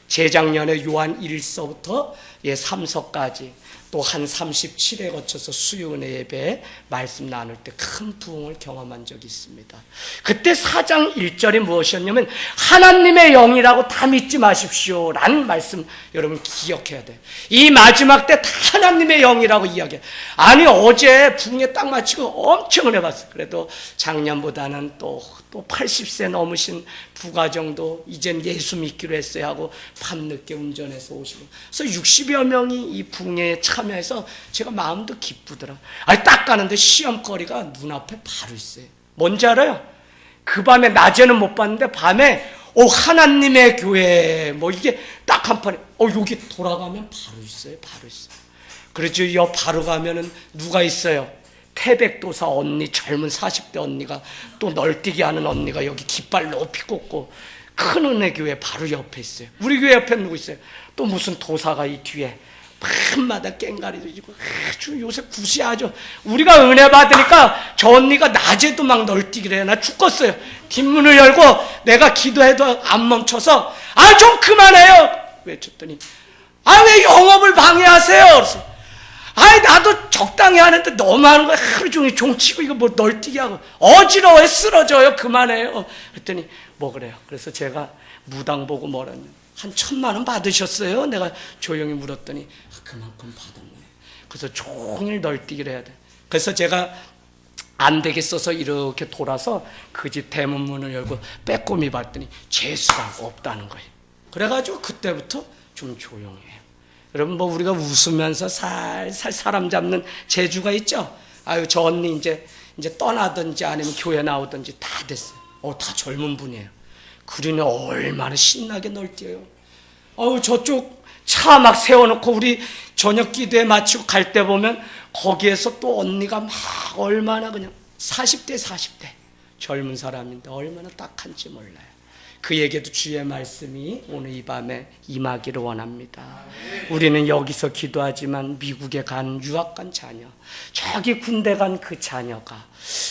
[SPEAKER 1] 재작년에 요한 1서부터 3서까지 또 한 37회 거쳐서 수요은혜 예배에 말씀 나눌 때 큰 부흥을 경험한 적이 있습니다. 그때 4장 1절이 무엇이었냐면, 하나님의 영이라고 다 믿지 마십시오 라는 말씀 여러분 기억해야 돼요. 이 마지막 때 다 하나님의 영이라고 이야기해요. 아니, 어제 부흥회 딱 마치고 엄청 은혜 받았어요. 그래도 작년보다는 또 80세 넘으신 부가정도 이젠 예수 믿기로 했어야 하고 밤늦게 운전해서 오시고, 그래서 60여 명이 이 부흥회에 참여해서 제가 마음도 기쁘더라. 아니, 딱 가는데 시험거리가 눈앞에 바로 있어요. 뭔지 알아요? 그 밤에, 낮에는 못 봤는데 밤에 하나님의 교회 이게 딱 한 판에 여기 돌아가면 바로 있어요. 바로 있어요. 그렇죠. 여 바로 가면은 누가 있어요? 태백도사 언니, 젊은 40대 언니가, 또 널뛰기 하는 언니가 여기 깃발 높이 꽂고, 큰 은혜교회 바로 옆에 있어요. 우리 교회 옆에 누구 있어요? 또 무슨 도사가 이 뒤에 밤마다 깽가리도 지고 아주 요새 구시하죠. 우리가 은혜 받으니까 저 언니가 낮에도 막 널뛰기를 해요. 나 죽겠어요. 뒷문을 열고 내가 기도해도 안 멈춰서 좀 그만해요 외쳤더니, 왜 영업을 방해하세요? 그래서 나도 적당히 하는데 너무 하는 거야. 하루 종일 종치고 이거 널뛰기 하고 어지러워요. 쓰러져요. 그만해요. 그랬더니 뭐 그래요. 그래서 제가 무당 보고 뭐라냐, 한 1,000만 원 받으셨어요? 내가 조용히 물었더니 그만큼 받았네. 그래서 종일 널뛰기를 해야 돼. 그래서 제가 안 되겠어서 이렇게 돌아서 그 집 대문문을 열고 빼꼼히 봤더니 재수가 없다는 거예요. 그래가지고 그때부터 좀 조용해요. 여러분, 우리가 웃으면서 살살 사람 잡는 재주가 있죠? 저 언니 이제 떠나든지 아니면 교회 나오든지 다 됐어요. 다 젊은 분이에요. 그러니 얼마나 신나게 널뛰어요. 저쪽 차 막 세워놓고 우리 저녁 기도에 마치고 갈 때 보면 거기에서 또 언니가 막 얼마나 그냥 40대 젊은 사람인데 얼마나 딱한지 몰라요. 그에게도 주의 말씀이 오늘 이 밤에 임하기를 원합니다. 우리는 여기서 기도하지만 미국에 간, 유학 간 자녀, 저기 군대 간 그 자녀가,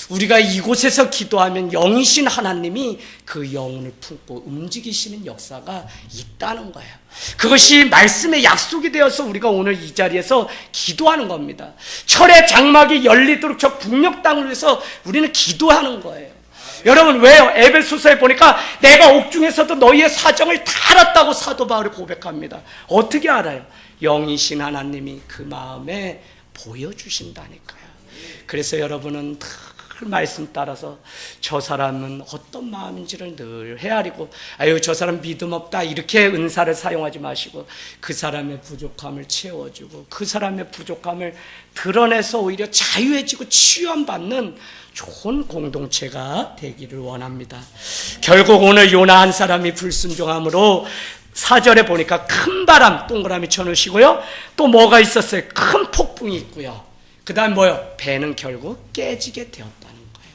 [SPEAKER 1] 우리가 이곳에서 기도하면 영이신 하나님이 그 영혼을 품고 움직이시는 역사가 있다는 거예요. 그것이 말씀의 약속이 되어서 우리가 오늘 이 자리에서 기도하는 겁니다. 철의 장막이 열리도록 저 북녘 땅을 위해서 우리는 기도하는 거예요. 여러분, 왜요? 에베소서에 보니까 내가 옥중에서도 너희의 사정을 다 알았다고 사도 바울이 고백합니다. 어떻게 알아요? 영이신 하나님이 그 마음에 보여주신다니까요. 그래서 여러분은 말씀 따라서 저 사람은 어떤 마음인지를 늘 헤아리고, 아유 저 사람 믿음 없다 이렇게 은사를 사용하지 마시고 그 사람의 부족함을 채워주고 그 사람의 부족함을 드러내서 오히려 자유해지고 치유함받는 좋은 공동체가 되기를 원합니다. 결국 오늘 요나 한 사람이 불순종함으로 4절에 보니까 큰 바람 동그라미 쳐놓으시고요, 또 뭐가 있었어요? 큰 폭풍이 있고요, 그 다음 뭐요? 배는 결국 깨지게 되었다는 거예요.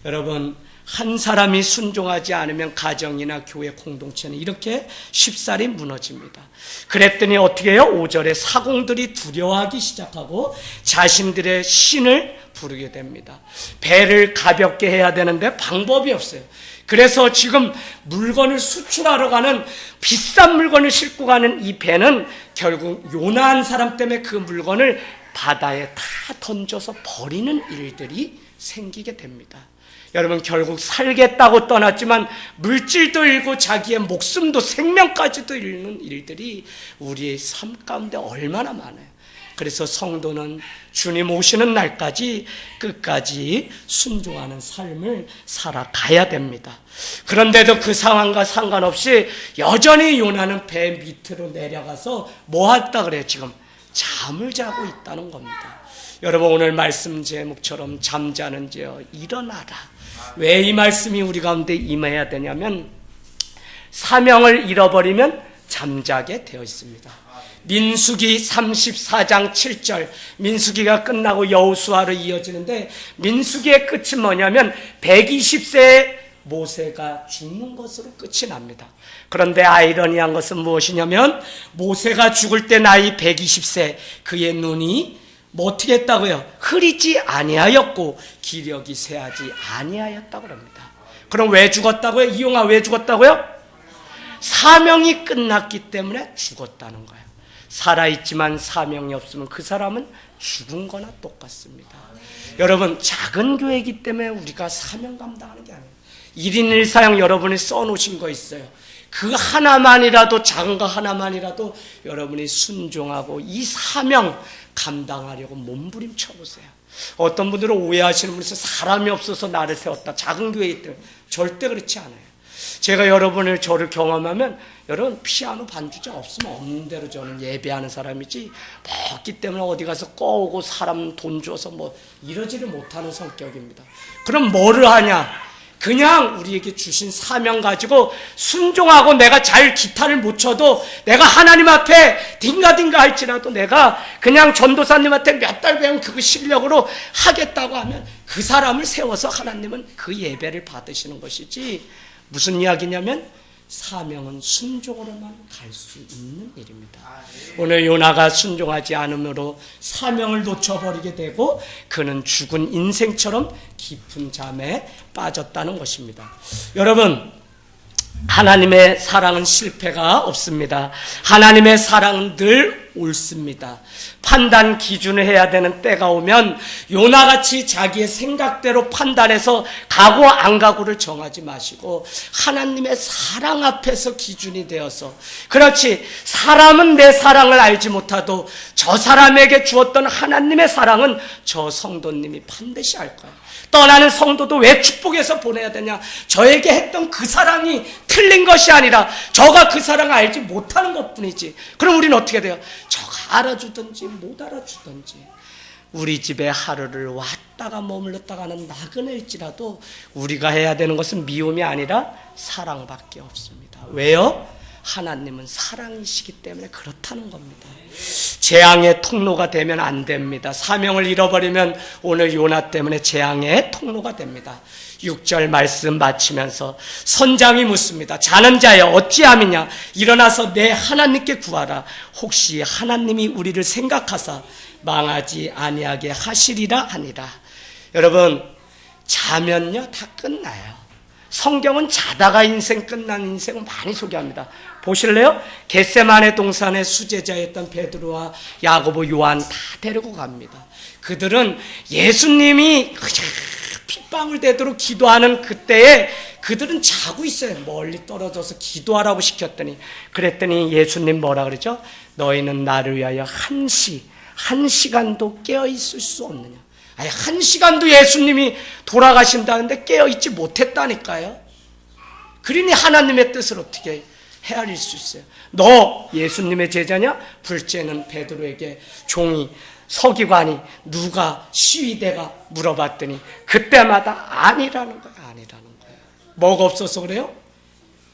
[SPEAKER 1] 여러분, 한 사람이 순종하지 않으면 가정이나 교회 공동체는 이렇게 쉽사리 무너집니다. 그랬더니 어떻게 해요? 5절에 사공들이 두려워하기 시작하고 자신들의 신을 부르게 됩니다. 배를 가볍게 해야 되는데 방법이 없어요. 그래서 지금 물건을 수출하러 가는, 비싼 물건을 싣고 가는 이 배는 결국 요나한 사람 때문에 그 물건을 바다에 다 던져서 버리는 일들이 생기게 됩니다. 여러분, 결국 살겠다고 떠났지만 물질도 잃고 자기의 목숨도, 생명까지도 잃는 일들이 우리의 삶 가운데 얼마나 많아요. 그래서 성도는 주님 오시는 날까지 끝까지 순종하는 삶을 살아가야 됩니다. 그런데도 그 상황과 상관없이 여전히 요나는 배 밑으로 내려가서 뭐 했다 그래요? 지금 잠을 자고 있다는 겁니다. 여러분, 오늘 말씀 제목처럼 잠자는 자여 일어나라. 왜 이 말씀이 우리 가운데 임해야 되냐면 사명을 잃어버리면 잠자게 되어 있습니다. 민수기 34장 7절, 민수기가 끝나고 여호수아로 이어지는데 민수기의 끝은 뭐냐면 120세에 모세가 죽는 것으로 끝이 납니다. 그런데 아이러니한 것은 무엇이냐면 모세가 죽을 때 나이 120세, 그의 눈이 뭐 어떻게 했다고요? 흐리지 아니하였고 기력이 쇠하지 아니하였다고 합니다. 그럼 왜 죽었다고요? 이용아, 왜 죽었다고요? 사명이 끝났기 때문에 죽었다는 거예요. 살아있지만 사명이 없으면 그 사람은 죽은 거나 똑같습니다. 여러분, 작은 교회이기 때문에 우리가 사명 감당하는 게 아니에요. 1인 1사역 여러분이 써놓으신 거 있어요. 그 하나만이라도, 작은 거 하나만이라도 여러분이 순종하고 이 사명 감당하려고 몸부림쳐 보세요. 어떤 분들은 오해하시는 분이 있어요. 사람이 없어서 나를 세웠다, 작은 교회이기 때문에. 절대 그렇지 않아요. 제가 여러분을, 저를 경험하면 여러분, 피아노 반주자 없으면 없는 대로 저는 예배하는 사람이지, 없기 때문에 어디 가서 꺼오고 사람 돈 줘서 뭐 이러지를 못하는 성격입니다. 그럼 뭐를 하냐? 그냥 우리에게 주신 사명 가지고 순종하고, 내가 잘 기타를 못 쳐도 내가 하나님 앞에 딩가딩가 할지라도 내가 그냥 전도사님한테 몇 달 배운 그 실력으로 하겠다고 하면 그 사람을 세워서 하나님은 그 예배를 받으시는 것이지, 무슨 이야기냐면 사명은 순종으로만 갈 수 있는 일입니다. 오늘 요나가 순종하지 않음으로 사명을 놓쳐버리게 되고 그는 죽은 인생처럼 깊은 잠에 빠졌다는 것입니다. 여러분, 하나님의 사랑은 실패가 없습니다. 하나님의 사랑은 늘 옳습니다. 판단 기준을 해야 되는 때가 오면 요나같이 자기의 생각대로 판단해서 가고 안 가고를 정하지 마시고 하나님의 사랑 앞에서 기준이 되어서, 그렇지, 사람은 내 사랑을 알지 못하도 저 사람에게 주었던 하나님의 사랑은 저 성도님이 반드시 알 거야. 떠나는 성도도 왜 축복해서 보내야 되냐? 저에게 했던 그 사랑이 틀린 것이 아니라 저가 그 사랑을 알지 못하는 것뿐이지. 그럼 우리는 어떻게 돼요? 저가 알아주든지 못 알아주든지, 우리 집에 하루를 왔다가 머물렀다가 하는 나그네일지라도 우리가 해야 되는 것은 미움이 아니라 사랑밖에 없습니다. 왜요? 하나님은 사랑이시기 때문에 그렇다는 겁니다. 재앙의 통로가 되면 안 됩니다. 사명을 잃어버리면 오늘 요나 때문에 재앙의 통로가 됩니다. 6절 말씀 마치면서 선장이 묻습니다. 자는 자여 어찌함이냐? 일어나서 내 하나님께 구하라. 혹시 하나님이 우리를 생각하사 망하지 아니하게 하시리라 하니라. 여러분, 자면요 다 끝나요. 성경은 자다가 인생 끝난 인생을 많이 소개합니다. 보실래요? 겟세마네 동산의 수제자였던 베드로와 야고보, 요한 다 데리고 갑니다. 그들은 예수님이 핏방울 되도록 기도하는 그때에 그들은 자고 있어요. 멀리 떨어져서 기도하라고 시켰더니, 그랬더니 예수님 뭐라 그러죠? 너희는 나를 위하여 한 시간도 깨어있을 수 없느냐? 아니, 1시간도 예수님이 돌아가신다는데 깨어있지 못했다니까요. 그러니 하나님의 뜻을 어떻게 헤아릴 수 있어요? 너 예수님의 제자냐? 둘째는 베드로에게 종이 서기관이 누가 시위대가 물어봤더니 그때마다 아니라는 거예요. 아니라는 거예요. 뭐가 없어서 그래요?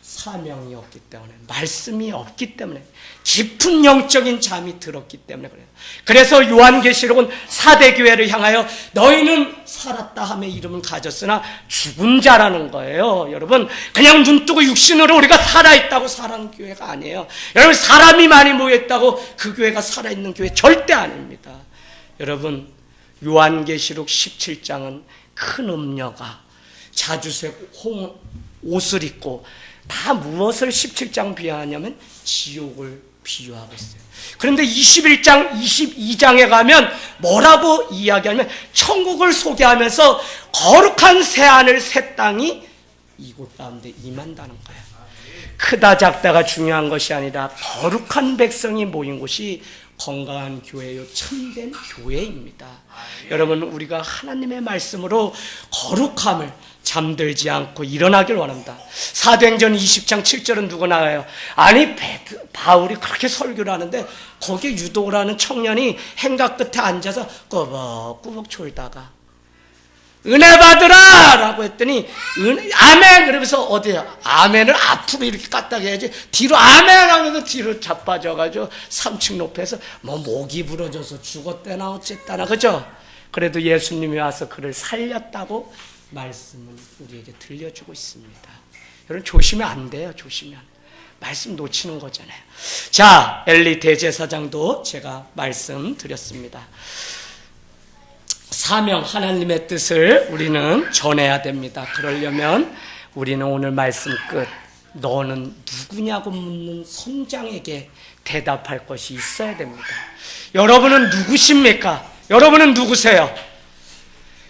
[SPEAKER 1] 사명이 없기 때문에, 말씀이 없기 때문에, 깊은 영적인 잠이 들었기 때문에 그래요. 그래서 요한계시록은 사대교회를 향하여 너희는 살았다 하며 이름을 가졌으나 죽은 자라는 거예요. 여러분, 그냥 눈뜨고 육신으로 우리가 살아있다고 살아는 교회가 아니에요. 여러분, 사람이 많이 모여있다고 그 교회가 살아있는 교회 절대 아닙니다. 여러분, 요한계시록 17장은 큰 음녀가 자주색 옷을 입고 다 무엇을 17장 비유하냐면 지옥을 비유하고 있어요. 그런데 21장, 22장에 가면 뭐라고 이야기하냐면 천국을 소개하면서 거룩한 새하늘 새 땅이 이곳 가운데 임한다는 거예요. 크다 작다가 중요한 것이 아니라 거룩한 백성이 모인 곳이 건강한 교회요, 참된 교회입니다. 여러분, 우리가 하나님의 말씀으로 거룩함을 잠들지 않고 일어나길 원합니다. 사도행전 20장 7절은 누가 나와요? 아니, 바울이 그렇게 설교를 하는데 거기에 유도라는 청년이 행각 끝에 앉아서 꾸벅꾸벅 졸다가 은혜 받으라! 라고 했더니 아멘! 그러면서 어디야? 아멘을 앞으로 이렇게 까딱 해야지 뒤로 아멘! 하면서 뒤로 자빠져가지고 3층 높이에서 뭐 목이 부러져서 죽었대나 어쨌다나, 그죠? 그래도 예수님이 와서 그를 살렸다고 말씀은 우리에게 들려주고 있습니다. 여러분, 조심하면 안 돼요. 조심하면 말씀 놓치는 거잖아요. 자, 엘리 대제사장도 제가 말씀드렸습니다. 사명, 하나님의 뜻을 우리는 전해야 됩니다. 그러려면 우리는 오늘 말씀 끝, 너는 누구냐고 묻는 선장에게 대답할 것이 있어야 됩니다. 여러분은 누구십니까? 여러분은 누구세요?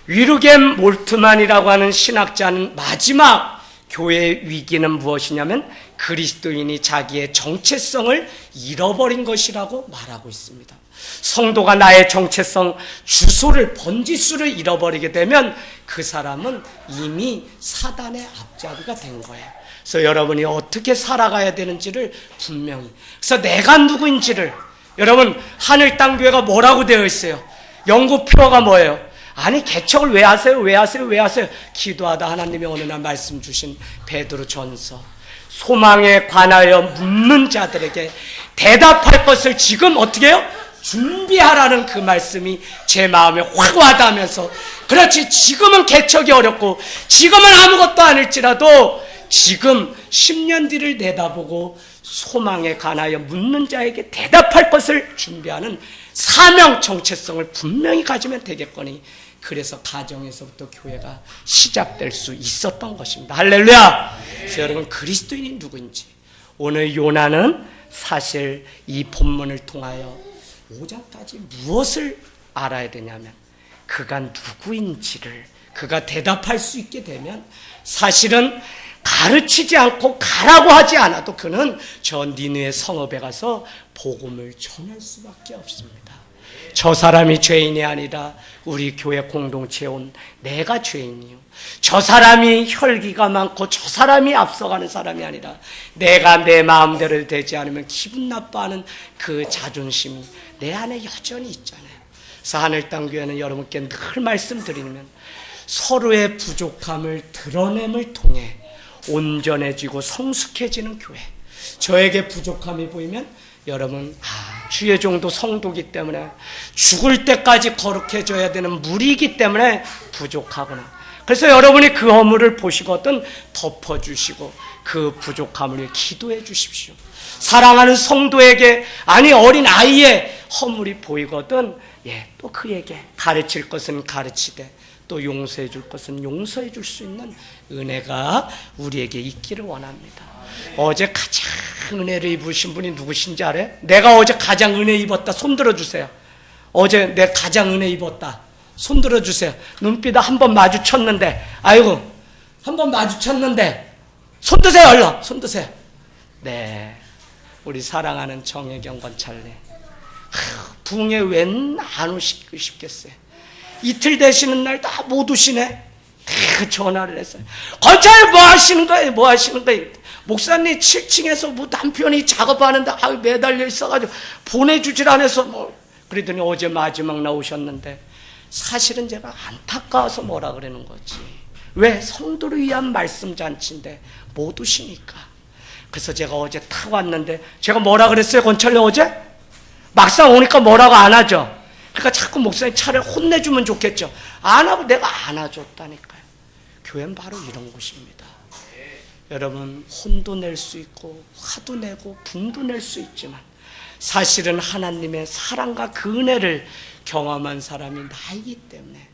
[SPEAKER 1] 위르겐 몰트만이라고 하는 신학자는 마지막 교회의 위기는 무엇이냐면 그리스도인이 자기의 정체성을 잃어버린 것이라고 말하고 있습니다. 성도가 나의 정체성, 주소를, 번지수를 잃어버리게 되면 그 사람은 이미 사단의 앞잡이가 된 거예요. 그래서 여러분이 어떻게 살아가야 되는지를 분명히, 그래서 내가 누구인지를, 여러분, 하늘 땅 교회가 뭐라고 되어 있어요? 연구표가 뭐예요? 아니, 개척을 왜 하세요? 왜 하세요? 왜 하세요? 기도하다 하나님이 어느 날 말씀 주신 베드로 전서, 소망에 관하여 묻는 자들에게 대답할 것을 지금 어떻게 해요? 준비하라는 그 말씀이 제 마음에 확 와닿으면서, 그렇지, 지금은 개척이 어렵고 지금은 아무것도 아닐지라도 지금 10년 뒤를 내다보고 소망에 관하여 묻는 자에게 대답할 것을 준비하는 사명, 정체성을 분명히 가지면 되겠거니, 그래서 가정에서부터 교회가 시작될 수 있었던 것입니다. 할렐루야! 그래서 여러분, 그리스도인이 누구인지, 오늘 요나는 사실 이 본문을 통하여 5장까지 무엇을 알아야 되냐면, 그가 누구인지를 그가 대답할 수 있게 되면 사실은 가르치지 않고 가라고 하지 않아도 그는 저 니느웨 성읍에 가서 복음을 전할 수밖에 없습니다. 저 사람이 죄인이 아니라 우리 교회 공동체에 온 내가 죄인이요, 저 사람이 혈기가 많고 저 사람이 앞서가는 사람이 아니라 내가 내 마음대로 되지 않으면 기분 나빠하는 그 자존심이 내 안에 여전히 있잖아요. 그래서 하늘 땅 교회는 여러분께 늘 말씀드리면 서로의 부족함을 드러냄을 통해 온전해지고 성숙해지는 교회. 저에게 부족함이 보이면 여러분, 주의 종도 성도기 때문에 죽을 때까지 거룩해져야 되는 무리이기 때문에 부족하구나. 그래서 여러분이 그 허물을 보시거든 덮어주시고 그 부족함을 위해 기도해 주십시오. 사랑하는 성도에게, 아니 어린 아이의 허물이 보이거든 또 그에게 가르칠 것은 가르치되 또 용서해 줄 것은 용서해 줄 수 있는 은혜가 우리에게 있기를 원합니다. 어제 가장 은혜를 입으신 분이 누구신지 알아요? 내가 어제 가장 은혜 입었다 손 들어주세요. 어제 내가 가장 은혜 입었다 손 들어주세요. 눈빛 한 번 마주쳤는데, 아이고 한 번 마주쳤는데 손 드세요. 얼른 손 드세요. 네, 우리 사랑하는 정혜경 권찰님, 부흥회 웬 안 오시고 싶겠어요. 이틀 되시는 날 다 못 오시네. 전화를 했어요. 건차님 뭐 하시는 거예요? 뭐 하시는 거예요? 목사님 7층에서 뭐 남편이 작업하는데 매달려 있어가지고 보내주질 않아서 뭐 그러더니 어제 마지막 나오셨는데 사실은 제가 안타까워서 뭐라 그러는 거지. 왜? 성도를 위한 말씀 잔치인데 못 오시니까. 그래서 제가 어제 탁 왔는데 제가 뭐라 그랬어요? 권찰님 어제? 막상 오니까 뭐라고 안 하죠. 그러니까 자꾸 목사님 차라리 혼내주면 좋겠죠. 안 하고 내가 안아줬다니까요. 교회는 바로 이런 곳입니다. 여러분, 혼도 낼 수 있고 화도 내고 분도 낼 수 있지만 사실은 하나님의 사랑과 그 은혜를 경험한 사람이 나이기 때문에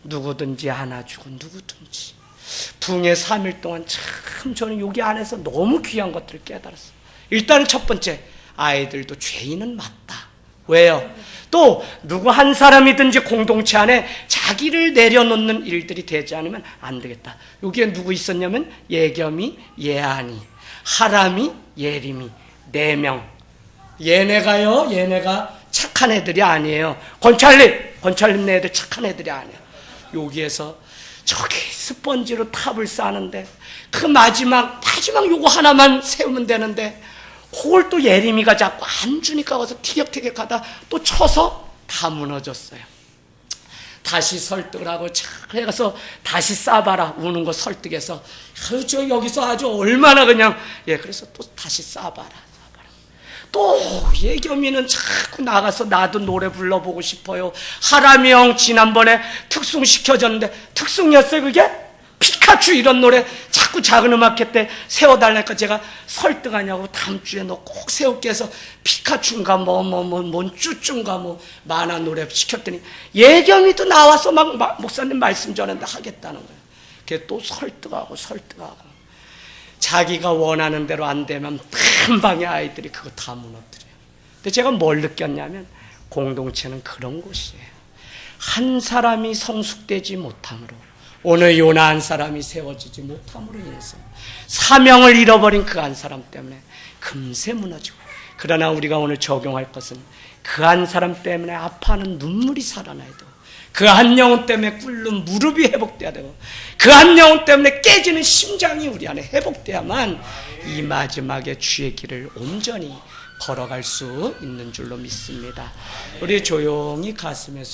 [SPEAKER 1] 누구든지 안아주고 누구든지. 부흥회 3일 동안 참 저는 여기 안에서 너무 귀한 것들을 깨달았어요. 일단 첫 번째, 아이들도 죄인은 맞다. 왜요? 또 누구 한 사람이든지 공동체 안에 자기를 내려놓는 일들이 되지 않으면 안 되겠다. 여기에 누구 있었냐면 예겸이, 예한이, 하람이, 예림이 4명. 얘네가 착한 애들이 아니에요. 권찰님 네 애들 착한 애들이 아니에요. 여기에서 저기 스펀지로 탑을 쌓는데 그 마지막 요거 하나만 세우면 되는데 그걸 또 예림이가 자꾸 안 주니까 가서 티격태격하다 또 쳐서 다 무너졌어요. 다시 설득을 하고 가서 다시 싸봐라. 우는 거 설득해서 저 여기서 아주 얼마나 그냥 그래서 또 다시 싸봐라. 또 예겸이는 자꾸 나가서 나도 노래 불러보고 싶어요. 하람이 형 지난번에 특송 시켜줬는데 특송이었어요 그게? 피카츄 이런 노래 자꾸 작은 음악회 때 세워달라니까 제가 설득하냐고 다음 주에 너 꼭 세울게 해서 피카츄인가 뭔 쭈쭈인가 만화 노래 시켰더니 예겸이도 나와서 막 목사님 말씀 전했는데 하겠다는 거예요. 그게 또 설득하고 자기가 원하는 대로 안 되면 한 방에 아이들이 그거 다 무너뜨려요. 근데 제가 뭘 느꼈냐면 공동체는 그런 곳이에요. 한 사람이 성숙되지 못함으로 오늘 요나 한 사람이 세워지지 못함으로 인해서 사명을 잃어버린 그 한 사람 때문에 금세 무너지고, 그러나 우리가 오늘 적용할 것은 그 한 사람 때문에 아파하는 눈물이 살아나야 되고 그 한 영혼 때문에 꿇는 무릎이 회복돼야 되고 그 한 영혼 때문에 깨지는 심장이 우리 안에 회복돼야만 이 마지막에 주의 길을 온전히 걸어갈 수 있는 줄로 믿습니다. 우리 조용히 가슴에